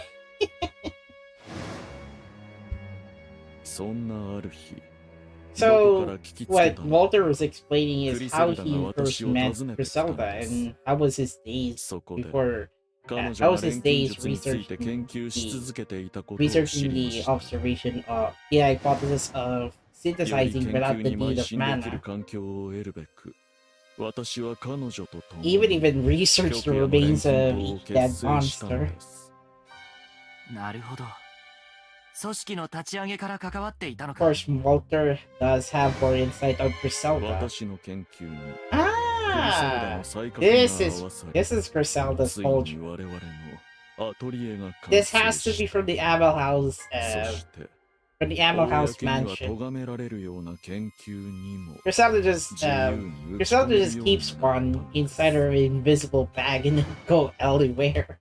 そんなある日 So, どこから聞きつけ what たの Walter was explaining is how Griselda he が私 first を met 訪ねてきたの Griselda です。 and how was his days そこで before 彼 how 女 was が his 錬金 days 術について researching 研究し the 続けていたことを知 researching りま the した。 observation of the hypothesis of より synthesizing 研 without 究 the に need 邁 of 進できる mana. 環境を得るべく、私は彼女と共 Even に even researched the 極夜の錬 remains 金 of 法を each 結 dead 成したの monster. です。なるほど。組織の立ち上げから関わっていたの Of か。 course, Walter does have more insight on Griselda. 私の研究にクリセルダ Ah, の才覚が this 合 is わされ、 this is Griselda's つい culture. に我々のアトリエが完 This 成 has to し be た。 from the Amel House, そして from the Amel House 公には mansion. 咎められるような研究にも Griselda just 自由に打ち込 Griselda める just よう keeps になった one のです inside her invisible bag and then go anywhere.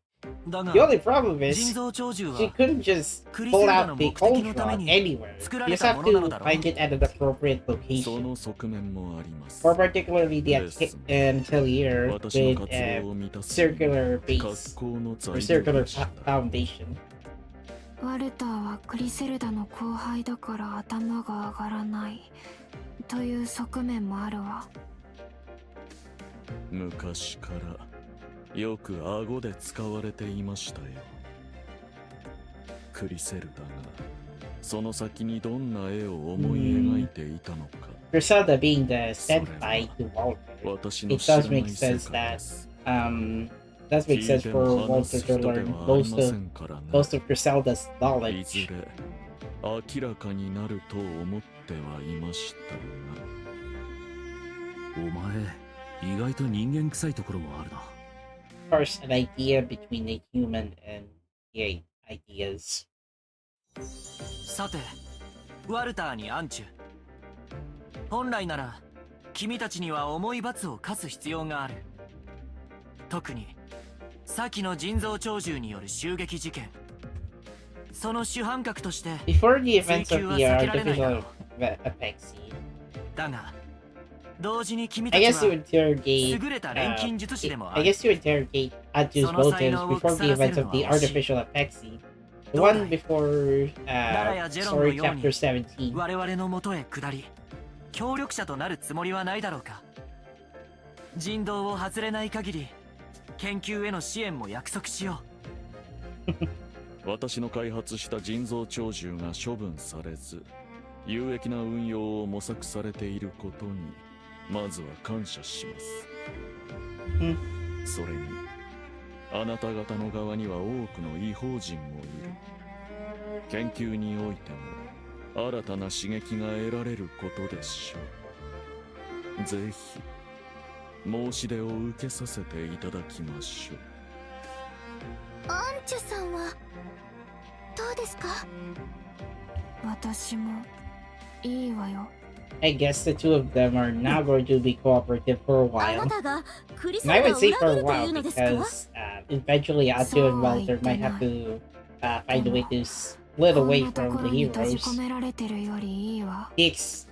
だが The only problem 人 is 造鳥獣 she は couldn't just クリ pull セルダ out の the 目的のため Ultron に anywhere. 作ら You れ just た have ものなの to だろ find it at an appropriate そ location. の側面もあります。 Or particularly the Atelier 私の with 活動を満たす circular 格 base 好の or 材料 circular でした foundation. ワルターはクリセルダの後輩だから頭が上がらないという側面もあるわ。昔からよく顎で使われていましたよ。クリセルダがその先にどんな絵を思い描いていたのか、 Griselda being the senpai to Walter. 私の It 知ら does ない make 世 sense 界 that です。 does 聞 make い sense て for も話 Walter す to 人で learn はあり most ませ of んからね。 most of Griselda's い knowledge. ずれ明らかになると思ってはいましたが、お前意外と人間臭いところもあるな。 Of course, an idea between a human and the ideas. さてワルターにアンチュ。本来なら君たちには重い罰を課す必要がある。特に先の人造鳥獣による襲撃事件、その主犯格として。 Before the events of the 追及は避けられないだろ artificial う。 apexi, だが同時に君た I ち guess you は interrogate. 優れた錬金術師でもあ I る。 guess you interrogate Atju's motives before the events of the artificial apexi. The one before story chapter 17. 我々の元へ下り協力者となるつもりはないだろうか。人道を外れない限り研究への支援も約束しよ私の開発した人造鳥獣が処分されず、有益な運用を模索されていることにまずは感謝します。それにあなた方の側には多くの異邦人もいる。研究においても新たな刺激が得られることでしょう。ぜひ申し出を受けさせていただきましょう。アンチュさんはどうですか？私もいいわよ。I guess the two of them are now going to be cooperative for a あ while. なたがクリセ And I ルダ would を say for 裏 a 切るとい while うのですか？ because eventually Atju and Walter might have to find a way to split こん away なと from こ the ろに閉じ heroes. 込められてるよりいいわ。 It's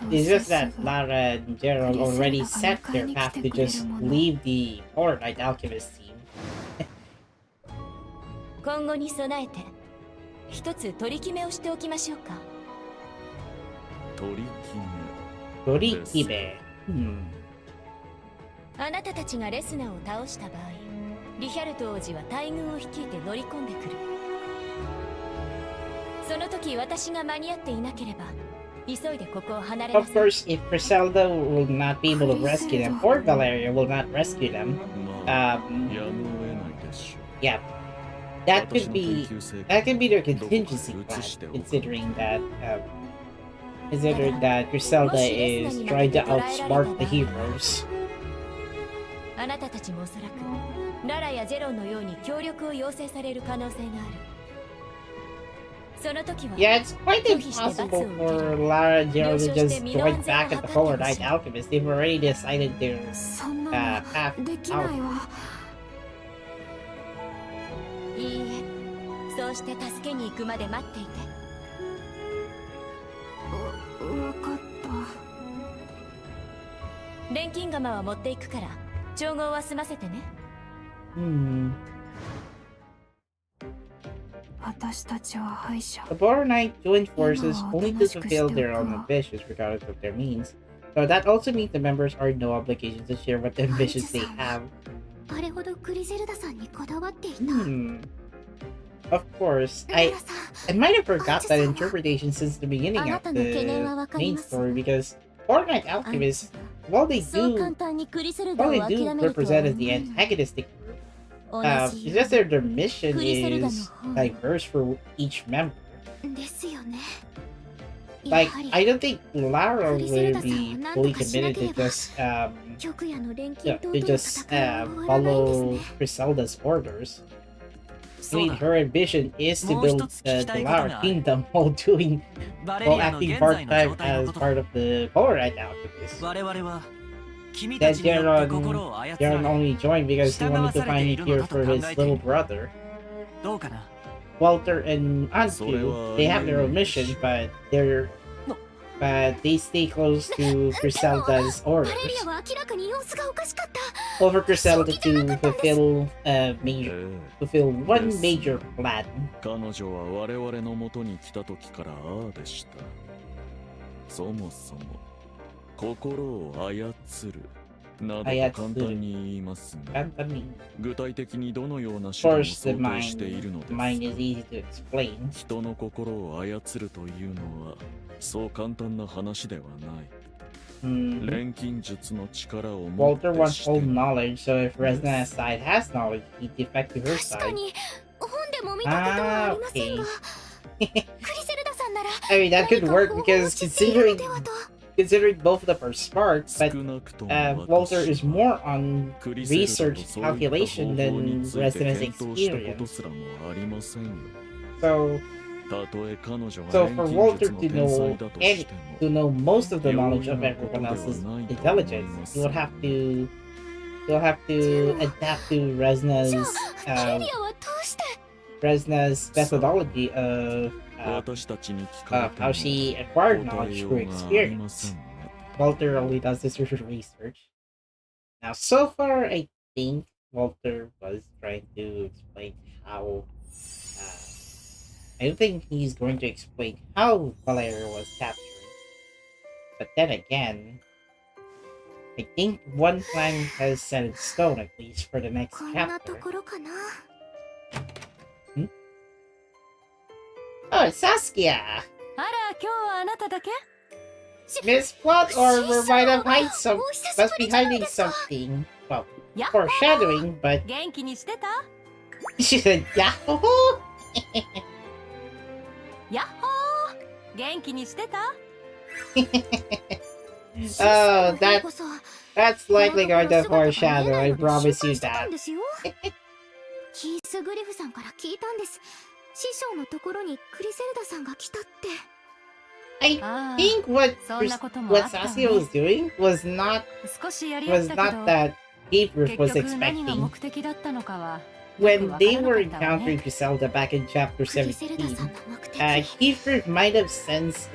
どう it's せ just す that ぐ Lara and Gerald already set their path to just leave the Fortnite Alchemist team. 今後に備えて一つ取り決めをしておきましょうか。取り決め。 Torikibe. あなたたちがレスナーを倒した場合、リヒャルト王子は大軍を率いて乗り込んでくる。その時私が間に合っていなければ急いでここを離れな Of さい。 course, if Griselda will not be able to rescue them, or Valeria will not rescue them, まあ、やむを得ないでしょう。 yeah, that could be their contingency plan, considering that Griselda is trying to outsmart the heroes. あなたたちもおそらくララやゼロンのように協力を要請される可能性がある。その時は Yeah, it's quite impossible for Lara and Gerald to just join back at the Fortnite Alchemist. They've already decided to そんな path のできない out. わ。いいえ、そうして助けに行くまで待っていて。わかった。錬金釜は持っていくから調合は済ませてね。私たちは敗者。 The Fortnite joined forces only to fulfill their own ambitions regardless of their means. So that also means the members are no obligations to share what ambitions they have. あれほどクリゼルダさんにこだわっていた。Of course, ラ I ラさん、 I might have forgot that interpretation since the beginning of the main story because Fortnite あんた alchemists, while they そう do 簡単にクリゼルダを while 諦 they do めるとは represent 思 as the えない。 antagonistic group, 同 it's じ just that their mission クリゼルダの is 方 diverse for each member. ですよね。や Like, はり I don't think Lara クリゼル would ダさんを be 何と fully かしな committed けれ to ば just 極夜の錬 yeah, 金塔 to との just 戦いは終わらないんです follow ね。 Griselda's orders. I そう mean, だ her ambition is to もう一 build つ聞き the たいことが Lara ある。 kingdom while doing バレリ while アの acting 現在の part-time 状態の as こと part of the Polaroid alchemist. 我々は君た That ちによって心を操ら Jaron れ only joined because he wanted to find a cure for his little brother. どうかな。 Walter and Anju, they have their own mission, but they stay close to Griselda's バ orders. レリアは明らかに様子がおかしかった。 Well, for Griselda to fulfill one Yes. major plan. 彼女は我々の元に来た時からああでした。そもそも心を操るなどと簡単に言いますが、 Of 具体的にどのような手段を course, the 想定しているの mind です is easy to explain. 人の心を操るというのはそう簡単な話ではない。 Hmm. 錬金術の力を持って Walter wants して all knowledge, so if Resna's side has knowledge, he'd defect to her 確か side. に本でも見たことはありませんが、クリゼルダさんなら I mean, that could 何か work 方法を because 知っているの considering ではと。 considering both of them are smart, 少 but なくとも Walter 私 is more on クリセルダと research そういった方 calculation 法 than について Resna's 検討したこと experience. すらもありませんよ。 So, たとえ彼女が so 錬 for 金 Walter 術の to 天才 know だと any しても to know most of the knowledge of everyone else's intelligence, you'll have to adapt to じゃあ Resna's バレリアはどうして Resna's methodology of 私たちに聞かれ of ても how she acquired 答え knowledge よ through うがありませ experience. んね。 Walter only does this through research. Now, so far, I think Walter was trying to explain how. I don't think he's going to explain how Valeria was captured. But then again, I think one plan has set in stone, at least for the next こんなと chapter. ころかな。 Oh, it's Saskia! あら、今日はあなただけ？ Miss Plot Armor might have hidden お some, 久し must ぶ be りじゃない hiding ですか。 something. Well, やっほー foreshadowing, but 元気にしてた？ she said, Yahoo! やっほー元気にしてた？ Oh, だ that's likely going to foreshadow, I promise you that. キース・グリフさんから聞いたんです。師匠のところにクリセルダさんが来たって。 I ああ、 think what そんなこともあ what ったわ Saskia ね。 was doing was not 少しやり合っ was たけ not ど、 that Gabriel 結 was 局何が expecting. 目的だったのかは。 When they were encountering Griselda back in chapter クリセルダさん 17, の目的。 Gabriel might have sensed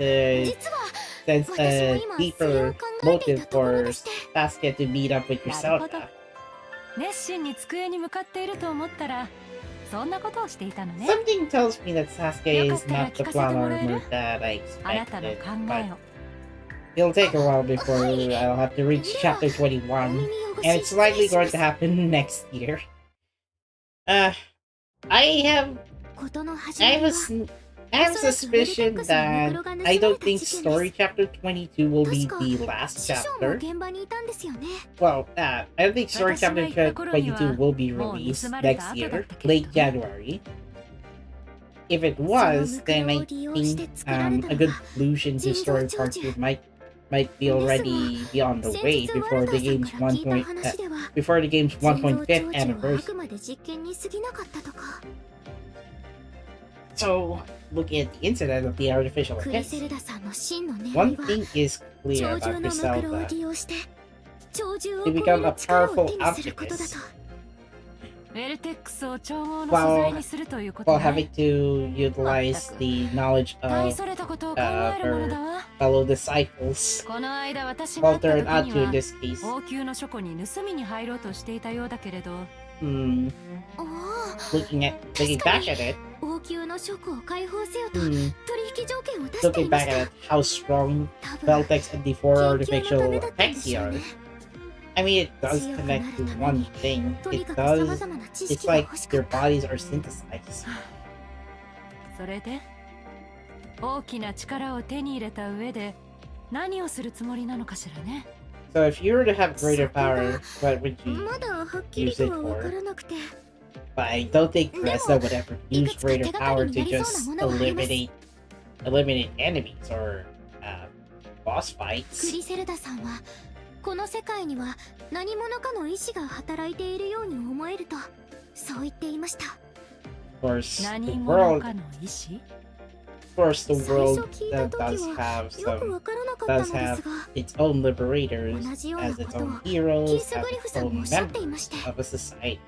実は sensed 私 a も今それを deeper 考えてい motive たところ for でして。 Saskia to meet up with なるほど Griselda. 熱心に机に向かっていると思ったら、そんなことをしていたのね。 Something tells me that Saskia is not the plot よかったら聞かせてもらえる？ armor that I あなたの expected, 考 but えを。 it'll take a while before I'll have to reach chapter 21, and it's likely going to happen next year. I have ことの始 I ま have り a は I have a suspicion that I don't think story chapter 22 will be 確か the last 師匠も chapter. 現場にいたんですよね。 Well, I don't think story 私が chapter 行った頃には 22 will be もう released 盗まれた next 後だ year, ったけれど。 late January. If it was, then I think a good conclusion to story part 2 might be already be on the 先 way 日 before ワル the ター game's さんから聞いた 1. 話では、 Before the game's 人狼 1.5th 長寿はあ anniversary. くまで実験に過ぎなかったとか。 So, looking at the incident of the artificial クリセ events, ルダさんの真の狙 one いは thing is clear 鳥獣 about のマクロを Griselda. 利用して鳥獣を To 超え become る a 力を powerful 手にすることだと。 alchemist ウェルテックスを調合の素材にするということ while ね。 having to utilize the knowledge 大 of それたことを考えるものだわ。 fellow disciples, この間私が会った Walter 時 and に Atu in は this case. 王宮の書庫に盗みに入ろうとしていたようだけれど、Hmm, おお、 looking back at it, 王宮の書庫を解放せよと hmm, 取引条件を出してい looking ま back した。 at how strong 多分 Veltex and the four 研究のた artificial めだったんで effects しょう are, ね。I mean, it does connect to one thing. It does. It's like their bodies are synthesized. それで大きな力を手に入れた上で何をするつもりなのかしらね。 So if you were to have greater power, what would you まだはっき use りと it は分か for? らなくて。 But I don't think Resna would ever use greater power to just eliminate enemies or boss ク fights. リセルダさんはこの世界には何者かの意志が働いているように思えるとそう言っていました。 Of course, the 何 world, 者かの意志 of course, the 最 world 初聞いた does 時 have はよく some, 分からなかったの does です have が、 its own liberators 同じような as こ its とを own キ heroes, ース as グリフ its さんも own おっしゃってい members まして、 of a society.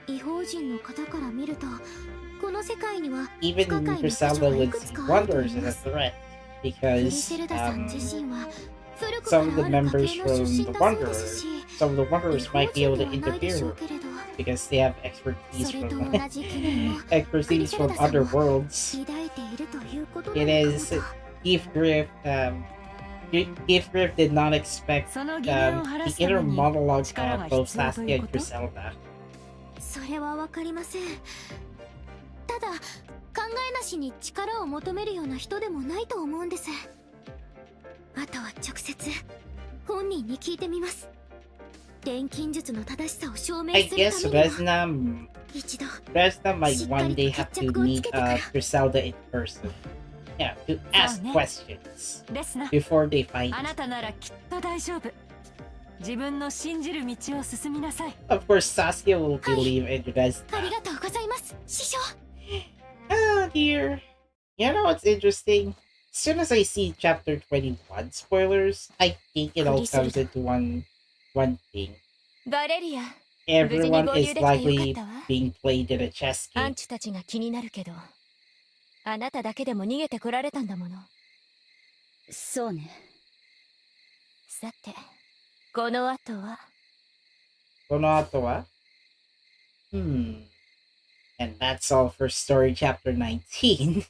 異邦人の方から見るとこの世界には Even 不可解な箇 Griselda 所がい would く see つかあると wonders いい as ま a す。 threat クリ because セルダさん自身は古く some of か the らある家 members 系の from 出 the 身だそうですし、 Wanderers, some of the 異 Wanderers 邦 might be able 人 to ではないでしょ interfere うけれど、 because they have expertise それと from 同じ疑念を expertise from other worlds. 抱いているということな It のかも is と。 Keith Griff did not expect その疑念を the 晴らすため inner に monologue 力が of both 必要と Saskia いう and こと？ Griselda. それはわかりません。ただ考えなしに力を求めるような人でもないと思うんです。あとは直接本人に聞いてみます。錬金術の正しさを証明 I する guess ためには Resna 一度 might one day have to meet Griselda in person. Yeah, to ask ne. questions レスナ、 before they fight. あなたならきっと大丈夫。自分の信じる道を進みなさい。 Of course, Saskia will believe in あり Resna. がとうございます師匠。 Oh dear. You know what's interesting? As soon as I see chapter 21 spoilers, I think it all comes into one thing. バレリア、 Everyone無事に合流 is できてよかったわ。 likely being played in a chess ア game. ンチたちが気になるけど、あなただけでも逃げてこられたんだもの。そうね。さて、この後は Konoato wa? And that's all for story chapter 19.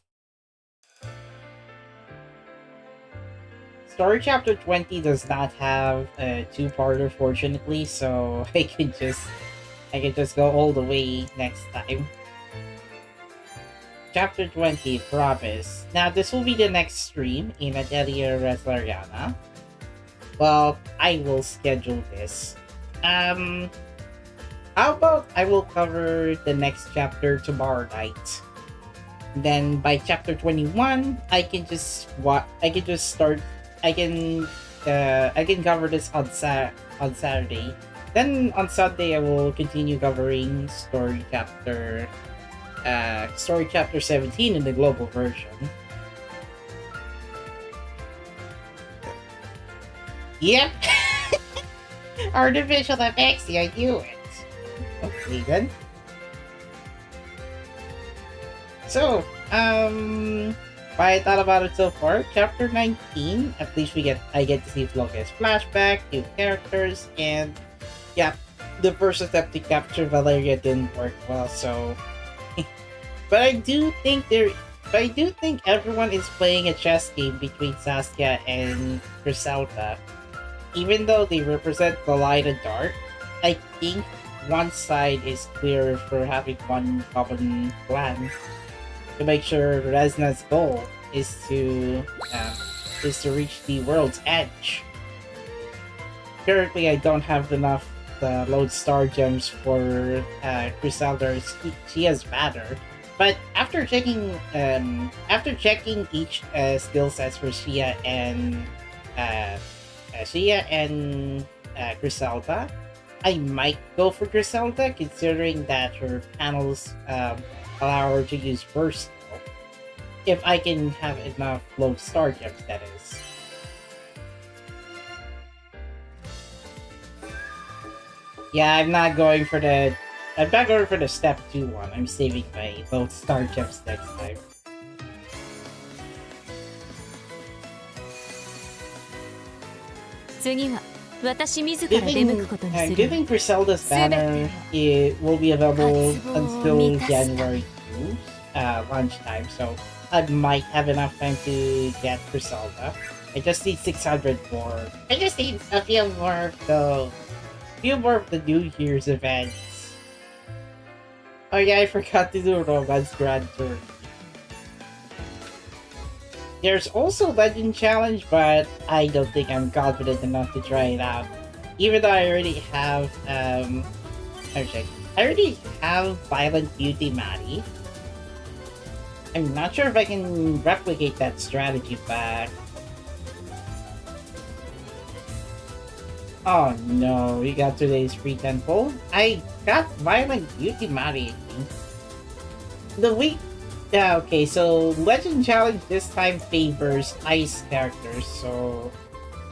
Story chapter 20 does not have a two-parter, fortunately, so I can just go all the way next time. Chapter 20, Promise. Now, this will be the next stream in Atelier Resleriana. Well, I will schedule this. How about I will cover the next chapter tomorrow night. Then by chapter 21, I can cover this on Saturday. Then on Sunday I will continue covering story chapter 17 in the global version. Yep. Artificial effects, I knew it. Okay then. So, what I thought about it so far, chapter 19, at least I get to see Flocke's flashback, new characters, and yeah, the first attempt to capture Valeria didn't work well, so but I do think everyone is playing a chess game between Saskia and Griselda. Even though they represent the light and dark, I think one side is clear for having one common plan to make sure Resna's goal is to reach the world's edge. Currently, I don't have enough lodestar gems for Griselda. She has matter, but after checking each skill sets for Shia and Griselda, I might go for Griselda, considering that her panels allow her to use burst skill. If I can have enough lodestar gems, that is. Yeah, I'm not going for the step 2 one. I'm saving my lodestar gems next time. Giving Griselda's banner, it will be available until January 2, lunchtime, so I might have enough time to get Griselda. I just need 600 more. I just need a few more of the New Year's events. Oh yeah, I forgot to do Romance Grand Tour. There's also Legend Challenge, but I don't think I'm confident enough to try it out. Even though I already have, I already have Violent Beauty Maddie. I'm not sure if I can replicate that strategy back. Oh no, we got today's free tenfold. I got Violent Beauty Maddie, I think. The week... Yeah, okay, so Legend Challenge this time favors ice characters, so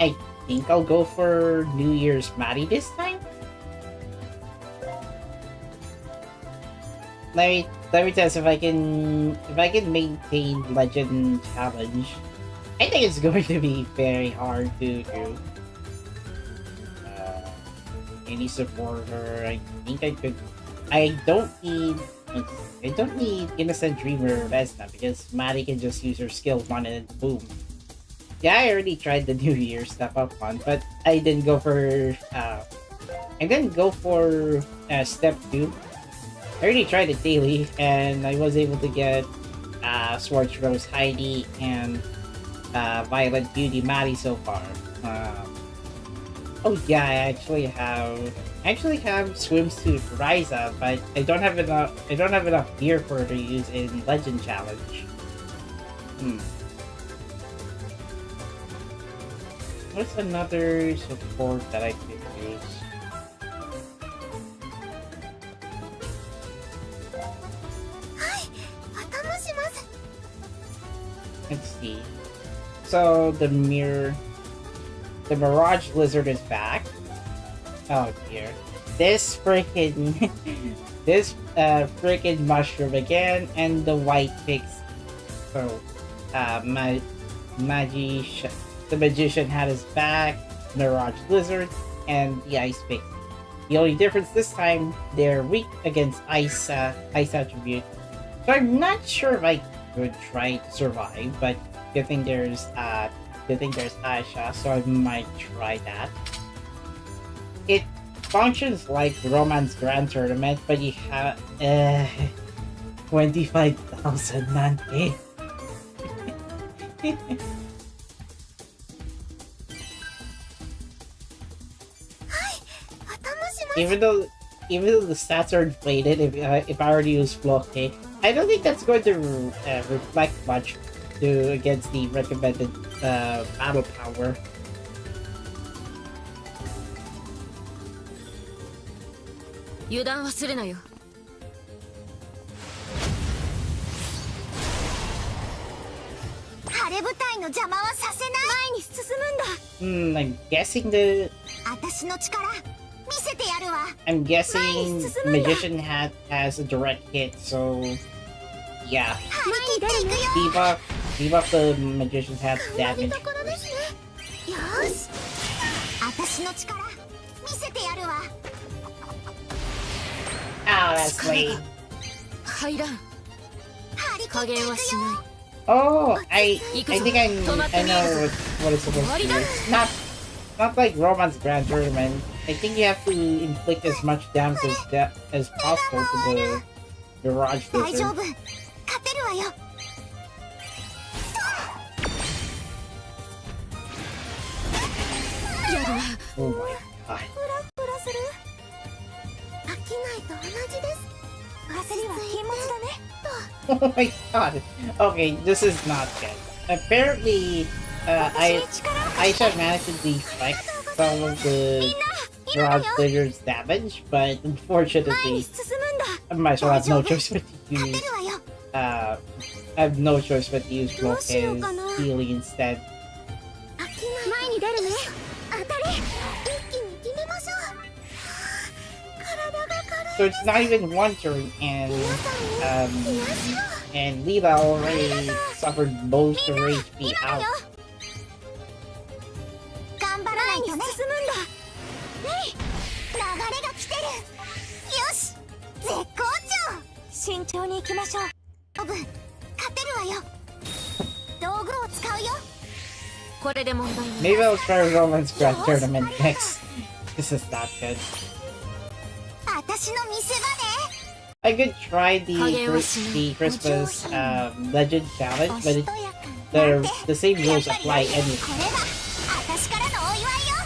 I think I'll go for New Year's Maddie this time. Let me test if I can maintain Legend Challenge. I think it's going to be very hard to do. Any supporter, I think I could. I don't need Innocent Dreamer Resna because Maddie can just use her skill one and boom. Yeah, I already tried the New Year step up one, but I didn't go for step 2. I already tried it daily, and I was able to get Swartz Rose Heidi and Violent Beauty Maddie so far. Oh yeah, I actually have swimsuit Razer, but I don't have enough gear for her to use in Legend Challenge. What's another support that I could use? Let's see. So the Mirage Lizard is back. Oh dear. This freaking mushroom again, and the white pix. So the magician had his back, Mirage Lizard, and the ice pix. The only difference this time, they're weak against ice attribute. So I'm not sure if I could try to survive, but good thing there's Aisha, so I might try that. It functions like Romance Grand Tournament, but you have 25,000 non-pay. Even though the stats are inflated, if I already use Flocke, I don't think that's going to reflect much against the recommended battle power. I'm guessing Magician Hat has a direct hit, so yeah. Debuff the Magician's Hat's damage first. Oh, that's late. Oh, I think I know what it's supposed to do. It's not like Romance Grand Tournament. I think you have to inflict as much damage as possible to the Mirage Lizard. Oh my god. Oh my god. Okay, this is not good. Apparently, Aisha managed to deflect some of the Mirage Lizard's damage, but unfortunately, I might as well have no choice but to use Flocke's healing instead. So it's not even one turn, and Leela already suffered most of her HP out. これで問題ない。 Maybe I'll try Roman's Grand Tournament next. This is not good. 私の見せ場ね。 I could try the Christmas Legend Challenge, but the same rules apply anyway. これが私からのお祝いよ。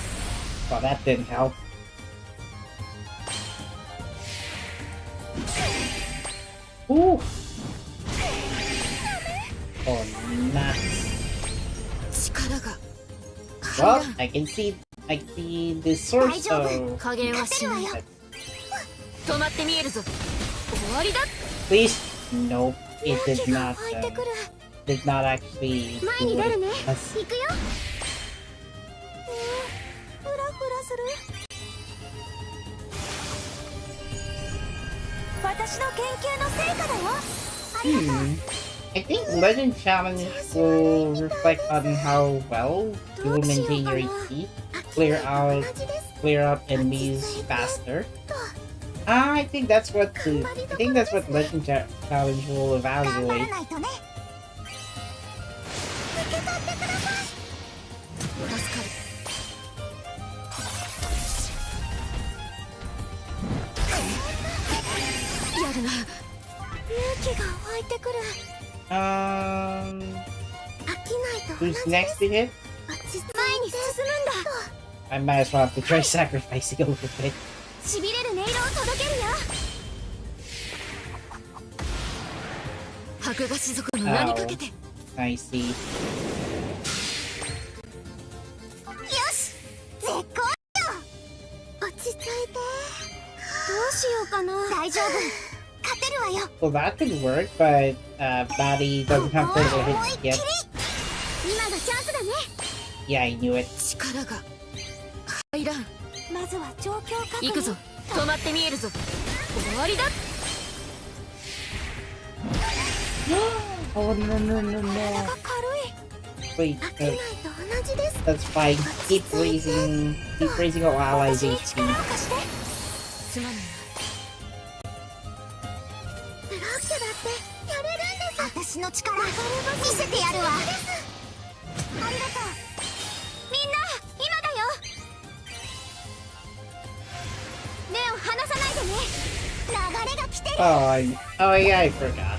Well, that didn't help. Ooh. Oh, nuts. 力が Well, I can see the source of. 加減はしない。止まって見えるぞ。終わりだ。 Please, nope. It did not. Did not actually. 前に出るね。 do it. 行くよ。フラフラする。私の研究の成果だよ。ありがとう。 I think Legend Challenge will reflect on how well you will maintain your HP, clear out enemies faster. I think that's what Legend Challenge will 頑張ら evaluate. ないとね。受け取ってください。助かる。やるな。勇気が湧いてくる。 飽きないと。 Who's next to hit? 前に進むんだ。 I might as well have to try sacrificing a little bit. しびれる音色を届けるよ。白河種族の名にかけて。 I see. よし、絶好よ。落ち着いて。どうしようかな。大丈夫。勝てるわよ。 Well, that could work, but Batty doesn't have critical hits yet. 今がチャンスだね。 Yeah, I knew it. 力が入らん。まずは状況確認。行くぞ。止まって見えるぞ。終わりだ。 Oh no no no 体 no! が軽い。 Wait, 飽きないと同じです。 that's fine. Keep raising all allies' 私に HP. 力を貸して。すまないな。ブロックだってやれるんです。私の力見せてやるわ。ありがとう。みんな今だよ。目を離さないでね。流れが来てる。 Oh yeah, I forgot.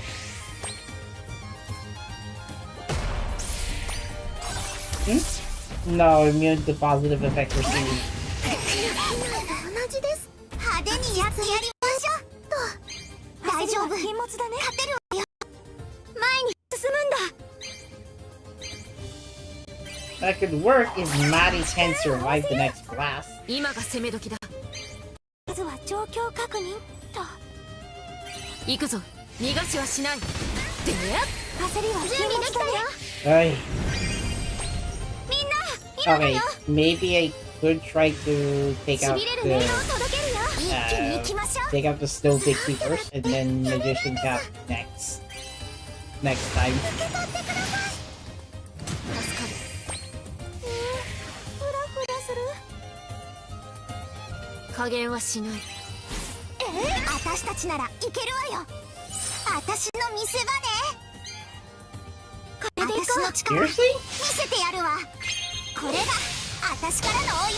No, immune to positive effect received. 同じです。派手にやってやりましょう。と大丈夫。禁物だね。勝てるわよ。前に進むんだ。 That could work if Maddie can survive the next blast. 今が攻め時だ。まずは状況確認と。行くぞ。逃がしはしない。で焦りは準備できたよ。 Ay. みんな今だ Okay, よ。 maybe I could try to take し out びれる音色を the 届けるよ。一気に行きましょう。 take out the Snow Pixie first, and then Magician Cap next time. 受け取ってください。助かる。フラフラする。加減はしない。私たちならいけるわよ。私の見せ場ね。これでいこう。私の力 Seriously? 見せてやるわ。これが私からのお祝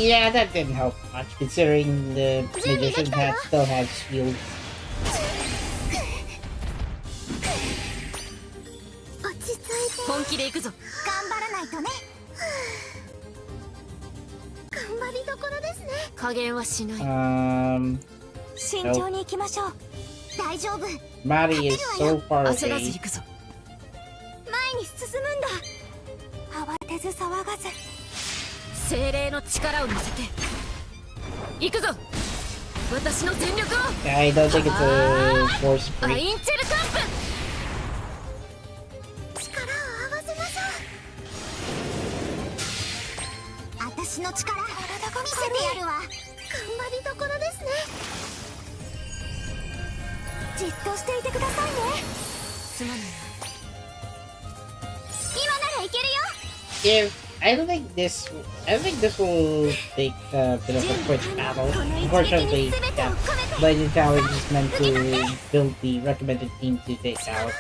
いよ。 Yeah, that didn't help much considering the Magician Hat still has shield. 落ち着いて。本気で行くぞ。頑張らないとね。頑張りどころですね。加減はしない。慎重に行きましょう。大丈夫。 Maddie is so far 焦らず away. 行くぞ。前に進むんだ。慌てず騒がず。精霊の力を乗せて行くぞ。私の全力を。 I don't think it's a force ア break. インチェルカン力を合わせましょう。私の力見せてやるわ。頑張りどころですね。じっとしていてくださいね。すまないな。今ならいけるよ。 I don't think this will take a bit of a quick battle. Unfortunately, yeah, Legend Challenge is meant to build the recommended team to take out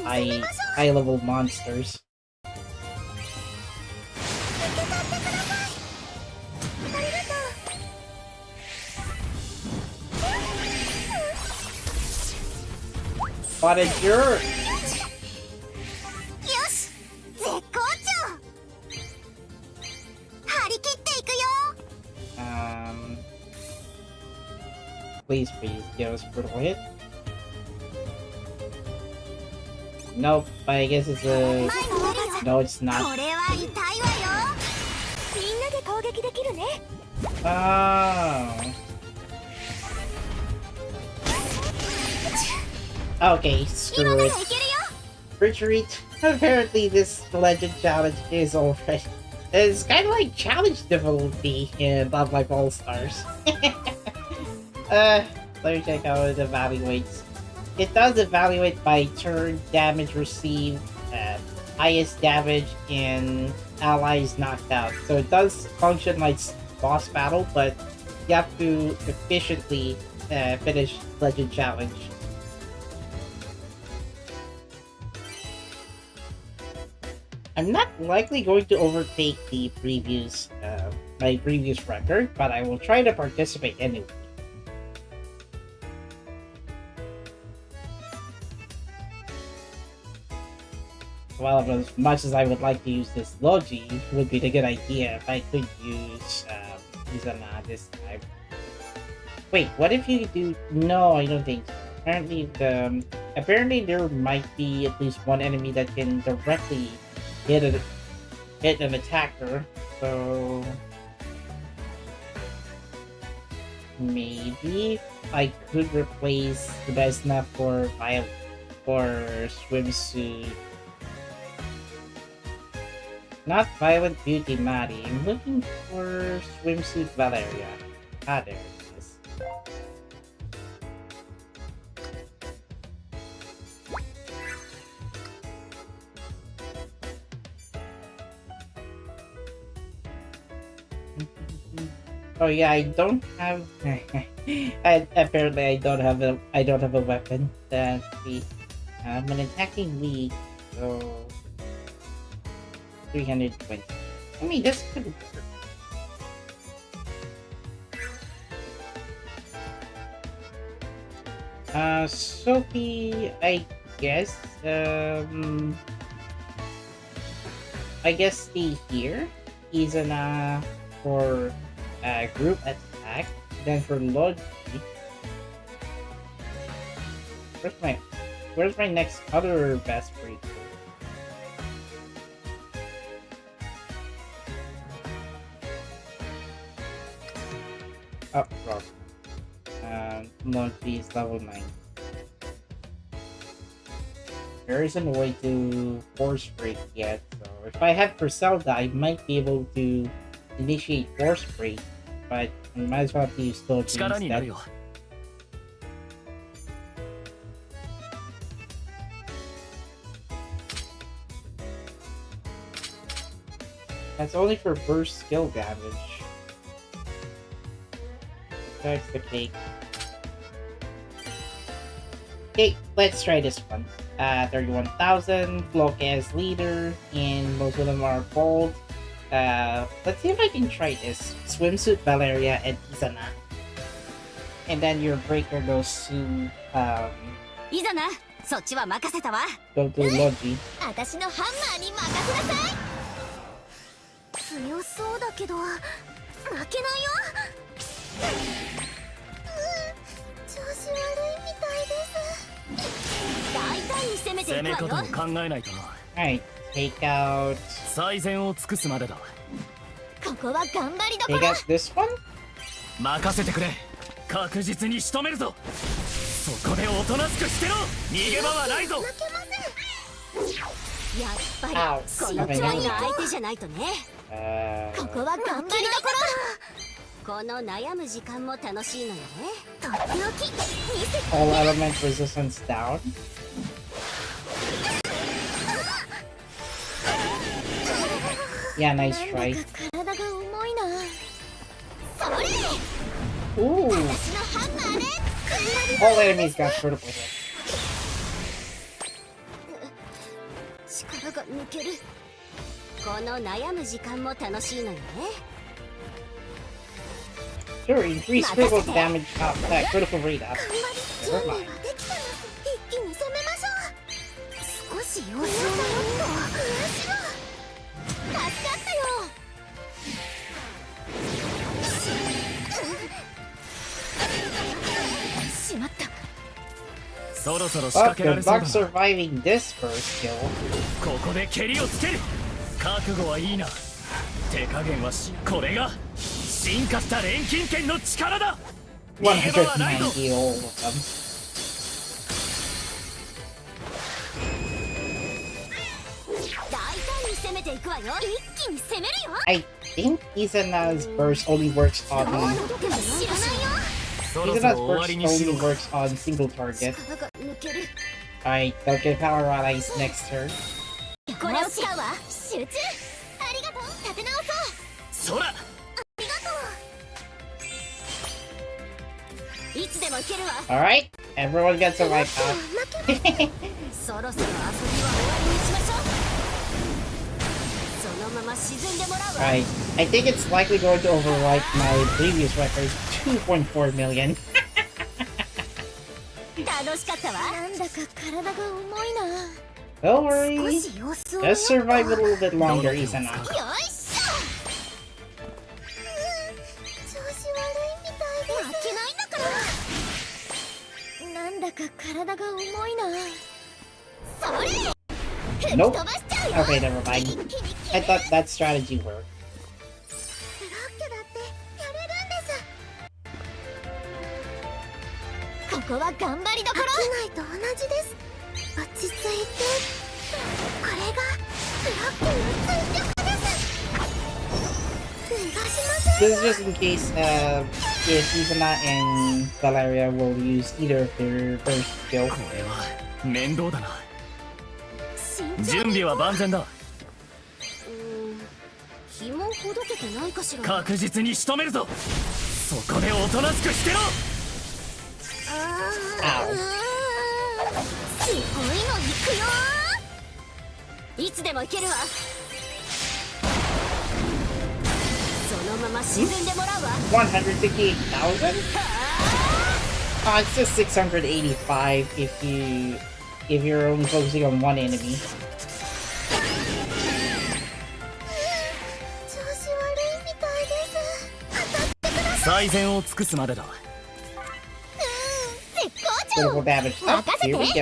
high level monsters. What a jerk! よし絶好調張り切っていくよ Please give us brutal hit. Nope, I guess it's a... No, it's こ not. れは痛いわよみんなで攻撃できるね Oh. Okay, 今 screw なら it. いけるよ Retreat. Apparently this legend challenge is already... It's kind of like challenge difficulty in Love Life All-Stars. Let me check how it evaluates. It does evaluate by turn, damage received, highest damage, and allies knocked out. So it does function like boss battle, but you have to efficiently finish Legend Challenge. I'm not likely going to overtake the previous, my previous record, but I will try to participate anyway. Well, as much as I would like to use this Logi, it would be a good idea if I could use Izana this time. Wait, what if you do? No, I don't think so. Apparently there might be at least one enemy that can directly hit an attacker. So maybe I could replace the Resna for swimsuit. Not Violent Beauty Maddie. I'm looking for swimsuit Valeria. Ah, there it is. Oh yeah, I don't have. Apparently, I don't have a weapon. That's I'm an attacking weak, so 320. I mean, this could work. Sophie, I guess stay here. Izana for group attack. Then for Logi. Where's my next other best breed? Oh, wrong. Logi is level 9. There isn't a way to force break yet, so if I had Griselda, I might be able to initiate force break, but I might as well have to use Logi instead. That's only for burst skill damage. That's the cake. Okay, let's try this one. 31,000, Flocke as leader, and most of them are bold. Let's see if I can try this. Swimsuit Valeria and Izana. And then your breaker goes to, Izana, そっちは任せたわ go to Logi. 私のハンマーに任せなさい強そうだけど負けないよ調子悪いみたいです大胆に攻めていくわよ攻め方も考えないとな Alright, take out... 最善を尽くすまでだここは頑張りどこ Take ろ out this one? 任せてくれ確実に仕留めるぞそこでおとなしくしてろ逃げ場はないぞ負けませんやっぱり Ow, この強い相手じゃないとねここは頑張りどころこの悩む時間も楽しいのよねとっておき見せて All element resistance down. Yeah, nice try. 体が重いなそれ Ooh! 私のハンマーで All enemies got critical hit. 力が抜けるこの悩む時間も楽しいのよね。 Sure, increase critical damage critical rate up. 準備はできたの。一気に攻めましょう。少し様子を見よっと。足は助かったよ。しまった。そろそろ仕掛 But けら good れそう luck だな。 surviving this first kill. ここで蹴りをつける。覚悟はいいな。手加減はこれが進化した錬金剣の力だ。逃げ場はないぞ。 190 all of them. 大胆に攻めていくわよ。一気に攻めるよ。 I think Izana's burst only works on 知らないよ。そろそ Izana's ろ終わ burst りにし only よう。 works on single target. 力が抜ける。 Alright, they'll get power allies next turn. これを使うわ。集中。ありがとう。立て直そう。そら。ありがとう。いつでもいけるわ。 Alright, everyone gets a wipe out. そろそろ遊びは終わりにしましょう。そのまま沈んでもらうわ。 Alright, I think it's likely going to overwrite my previous record, 2.4 million. 楽しかったわ。なんだか体が重いな。 Don't 少 worry, し様子を見よっ just と。 survive a little bit longer, Izana. よいしょ。調子悪いみたいです。負けないんだから。なんだか体が重いな。それ。吹き Nope. 飛ばしちゃうよ。 Okay, never mind. 一気に決 I める。 thought that strategy worked. ブロックだってやれるんです。ここは頑張りどころ。飽きないと同じです。落ち着いて。これがブロックの全力です。逃がしません This よ。 is just in case if Izana and Valeria will use either of their first skill. これは面倒だな。慎重に準備は万全だ。紐ほどけてないかしら。確実に仕留めるぞ。そこでおとなしくしてろ。すごいの行くよ。いつでも行けるわ。そのまま沈んでもらうわ。 168,000? It's just 685 if you're only focusing on one enemy. 調子悪いみたいです。当たってください。最善を尽くすまでだ。絶好調。 Critical damage up. Here we go. そ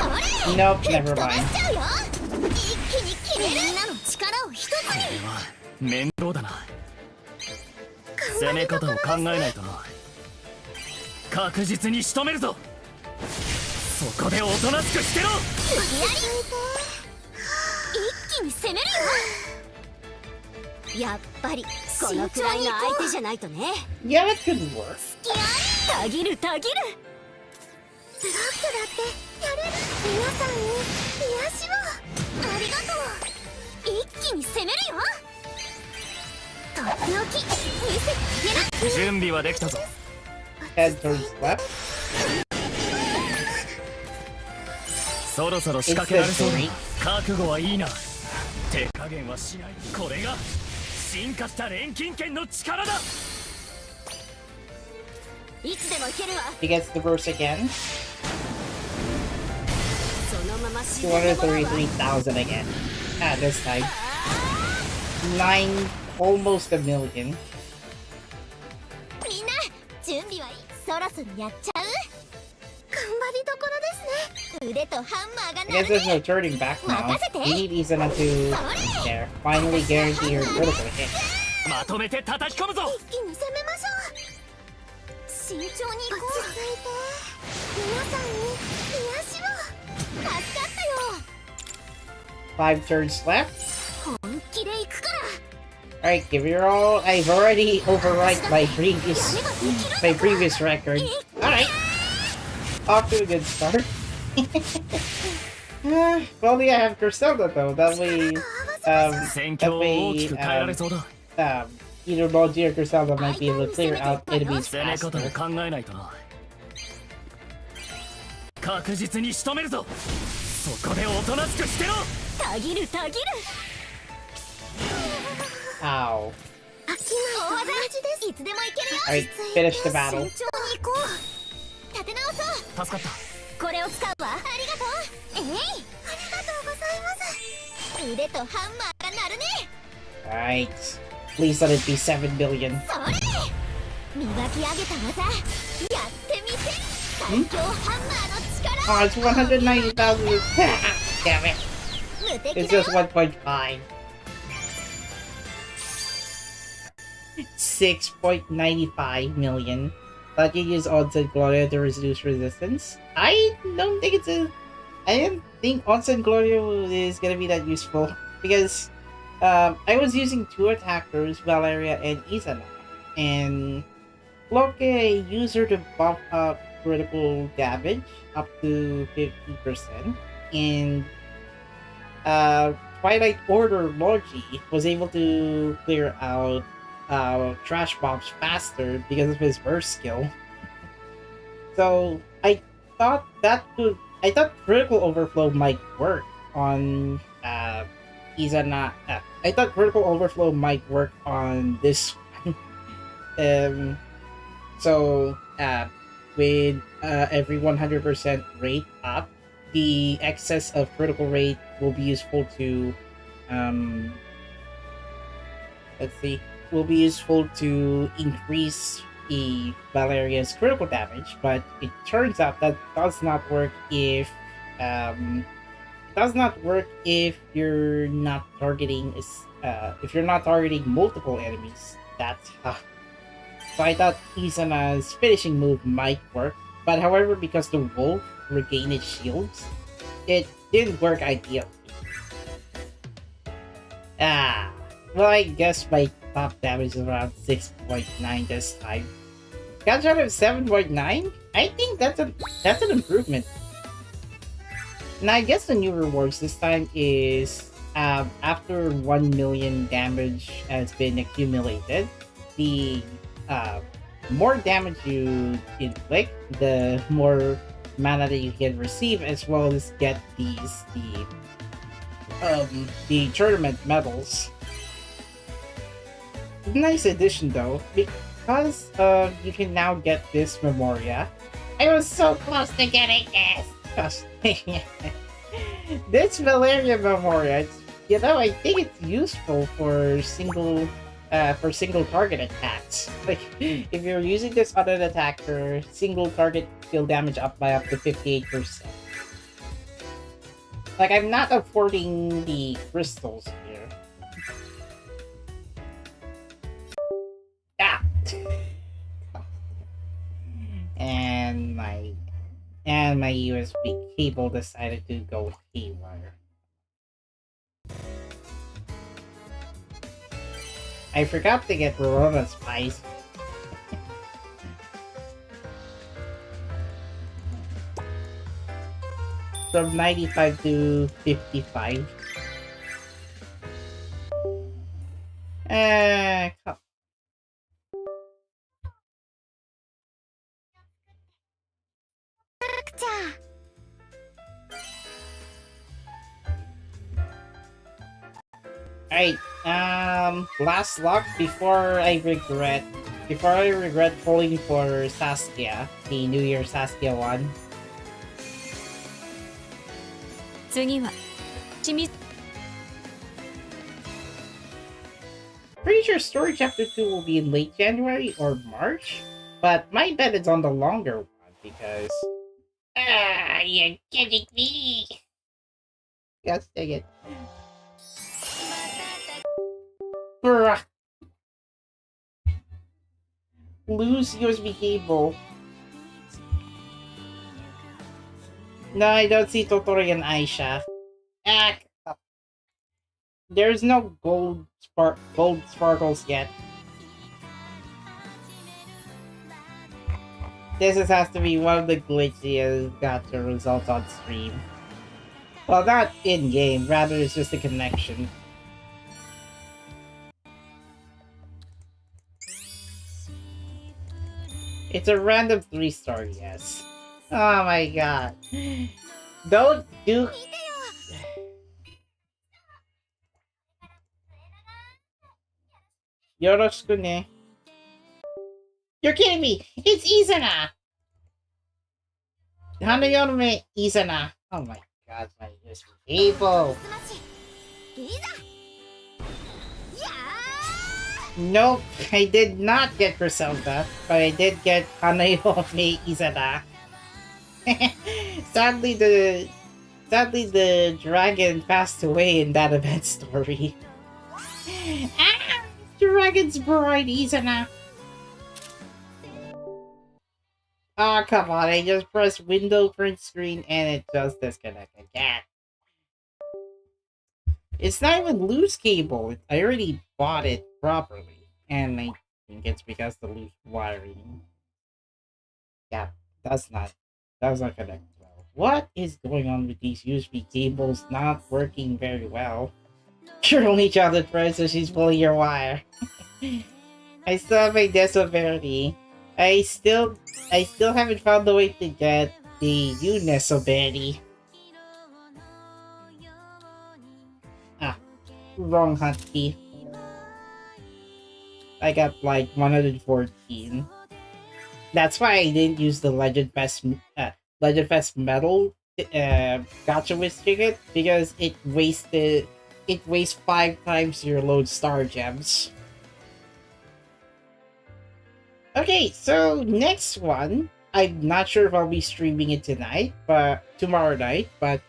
れ。 Nope, 吹き never 飛ば mind. しちゃうよ。一気に決める。みんなの力を一つこれに。は面倒だな。攻め方を考えないとな。確実に仕留めるぞ。そこでおとなしくしてろ。一気に攻めるよ。やっぱりこのくらいの相手じゃないとね。 Yeah, that could work. たぎるたぎる。ブロックだってやれる。皆さんに癒しを。ありがとう。一気に攻めるよ。とっておき見せてあげる。準備はできたぞ。 Head turns left. そろそろ仕掛けられそうだ。覚悟はいいな。手加減はしない。これが進化した錬金剣の力だ。いつでもいけるわ。 He gets the burst again. そのまま沈んでもらうわ。 233,000 again. This time. 9, almost a million. みんな準備はいい。そろそろやっちゃう。頑張りどころですね。腕とハンマーが I 鳴 guess る there's no ね。 turning back now. We need Izana to there. Finally guarantee her critical hit. まとめて叩き込むぞ。一気に攻めましょう。慎重に行こう。落ち着いて。皆さんに癒しを。助かったよ。 5 turns left. 本気で行くから。 Alright, give your all. I've already overwrite my previous record. Alright. Off to a good start. Well, yeah, I have Griselda though. That way, 戦 that 況を大き way, く変えられそうだ。 either Logi or Griselda might be able to clear out enemies 攻め方を faster. 考えないとな。確実に仕留めるぞ。そこでおとなしくしてろ。たぎるたぎる。Ow. 飽きない大技です。いつでもいけるよ。 Alright, finish the battle. 慎重に行こう。立て直そう。助かった。これを使うわ。ありがとう。えい、ありがとうございます。腕とハンマーが鳴るね。 Alright. Please let it be 7 billion. それ磨き上げた技やってみせ。最強ハンマーの力。 Oh, it's 190,000. Damn it. 無敵 It's だよ。 just 1.5. 6.95 million. Thought you use Onsen Gloria to reduce resistance. I don't think I didn't think Onsen Gloria is gonna be that useful because I was using 2 attackers, Valeria and Izana, and Flocke used her to buff up critical damage up to 50%, and Twilight Order Logi was able to clear out trash bombs faster because of his burst skill. So I thought critical overflow might work on Izana. I thought critical overflow might work on this one. So with every 100% rate up, the excess of critical rate will be useful to will be useful to increase Valeria's critical damage, but it turns out that does not work if you're not targeting multiple enemies. That's how. So I thought Izana's finishing move might work, but however, because the wolf regained its shields, it didn't work ideally. Well, I guess my top damage is around 6.9 this time. Got out of 7.9? I think that's an improvement. Now I guess the new rewards this time is after 1 million damage has been accumulated, the more damage you inflict, the more mana that you can receive, as well as get the tournament medals. Nice addition though, because you can now get this Memoria. I was so close to getting this! This Valeria Memoria, I think it's useful for single target attacks. Like, if you're using this on an attacker, single target deal damage up by up to 58%. Like, I'm not affording the crystals here. And my USB cable decided to go haywire. I forgot to get Verona Spice. From 95 to 55. Alright, last lock before I regret pulling for Saskia, the New Year Saskia one. 次は清水 Pretty sure Story Chapter 2 will be in late January or March, but my bet is on the longer one because... you're kidding me! Yes, dang it. Bruh. Lose USB cable. No, I don't see Totoro and Aisha. There's no gold sparkles yet. This has to be one of the glitches got the results on stream. Well, not in-game, rather it's just a connection. It's a random 3-star, yes. Oh my god. Don't do... Yoroshiku ne. You're kidding me! It's Izana! Hanayorome Izana. Oh my god, my USB cable. いざや Nope, I did not get Griselda, but I did get Hanayome Izana. Sadly, the dragon passed away in that event story. Ah! Dragon's bride Izana. Ah, come on, I just pressed window print screen and it just disconnected again. It's not even loose cable. I already bought it properly. And I think it's because the loose wiring. Yeah, that's not connected well. What is going on with these USB cables not working very well? Your only childhood friend, so she's pulling your wire. I still have my disability. I still haven't found a way to get the Unesoberi. Ah, wrong hotkey. I got like 114. That's why I didn't use the Legend Fest Metal Gacha Wish ticket, because it wastes 5 times your load star gems. Okay, so next one, I'm not sure if I'll be streaming it tomorrow night, but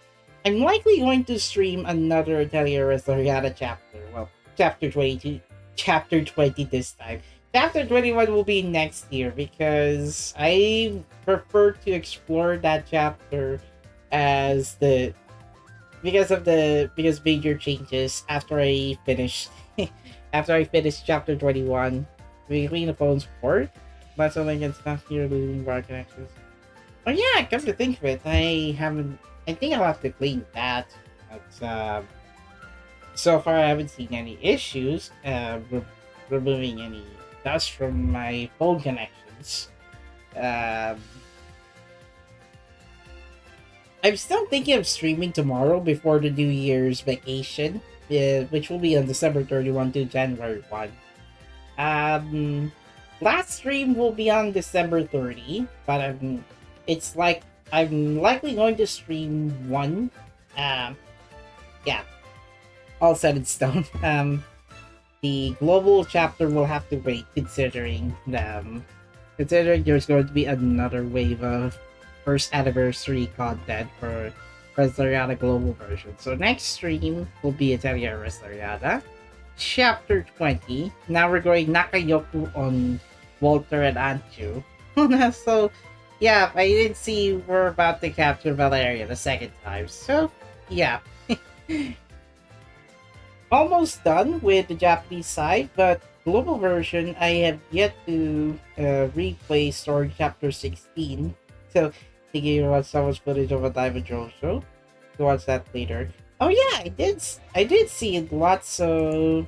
I'm likely going to stream another Atelier Resleriana chapter. Well, chapter 22, chapter 20 this time. Chapter 21 will be next year because I prefer to explore that chapter because major changes after I finished chapter 21. We clean the phone's port. That's only against not here losing wire connections. Oh yeah, come to think of it, I think I'll have to clean that. But so far I haven't seen any issues removing any dust from my phone connections. I'm still thinking of streaming tomorrow before the New Year's vacation, which will be on December 31 to January 1. Last stream will be on December 30, but I'm likely going to stream one. Yeah, all set in stone. The global chapter will have to wait, considering there's going to be another wave of first anniversary content for Resleriana global version. So next stream will be Atelier Resleriana. Chapter 20. Now we're going Nakayoku on Walter and Anchu. So, yeah, I didn't see we're about to capture Valeria the second time. So, yeah. Almost done with the Japanese side, but global version, I have yet to replay story chapter 16. So, thinking about so much footage of a Diamond Joe show. To watch that later. Oh yeah, I did see lots of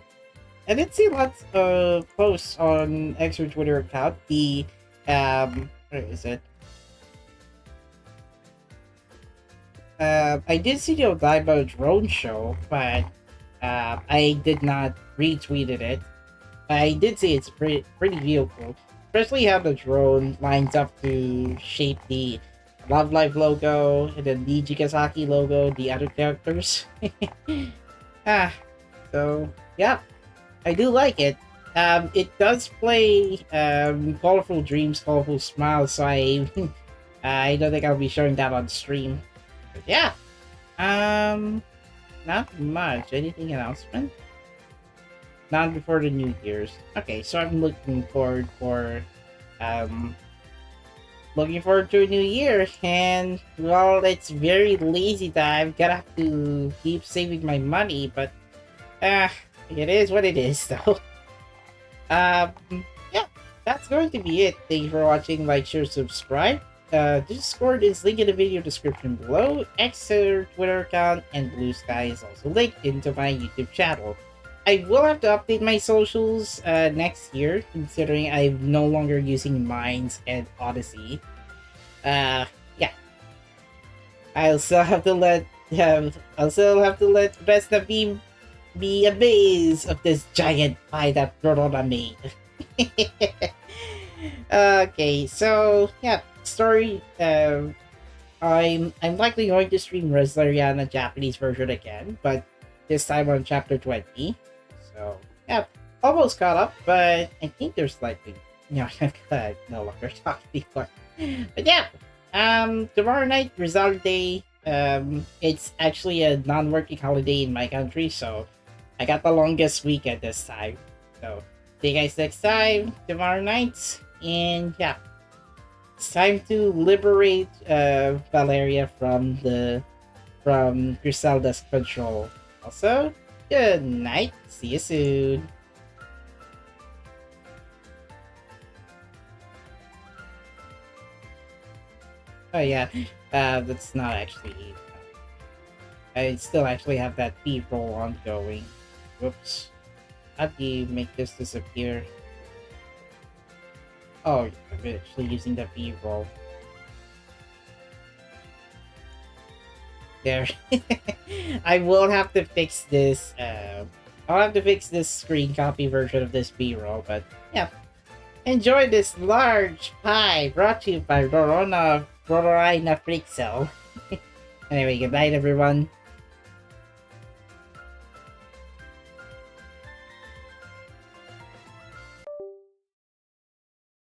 posts on Extra Twitter account. The where is it? I did see the Odaiba drone show, but I did not retweeted it. I did see it's pretty beautiful, especially how the drone lines up to shape the Love Life logo and then the Jikasaki logo, the other characters. So yeah, I do like it. It does play Colorful Dreams, Colorful Smiles, so I don't think I'll be showing that on stream. But yeah, not much. Anything announcement? Not before the New Year's. Okay, so I'm looking forward to a new year, and well, it's very lazy time. Gotta have to keep saving my money, but it is what it is though. Yeah, that's going to be it. Thank you for watching. Like, share, subscribe. Discord is linked in the video description below. Xer Twitter account and Blue Sky is also linked into my YouTube channel. I will have to update my socials next year, considering I'm no longer using Minds and Odyssey. Yeah. I'll still have to let Resna be be amazed of this giant pie that Rorona made. Okay, so yeah, story. I'm likely going to stream Resleriana Japanese version again, but this time on chapter 20. So yeah, almost caught up, but I think there's likely I'm gonna no longer talk before. But yeah, tomorrow night result day. It's actually a non-working holiday in my country, so I got the longest weekend this time. So see you guys next time tomorrow night, and yeah. It's time to liberate Valeria from Griselda's control. Also, good night. See you soon. Oh yeah, that's not actually. I still actually have that B-roll ongoing. Whoops. How do you make this disappear? Oh, I'm actually using the B-roll. There. I will have to fix this. I'll have to fix this screen copy version of this B-roll, but yeah. Enjoy this large pie brought to you by Rorina Frixel. Anyway, good night, everyone.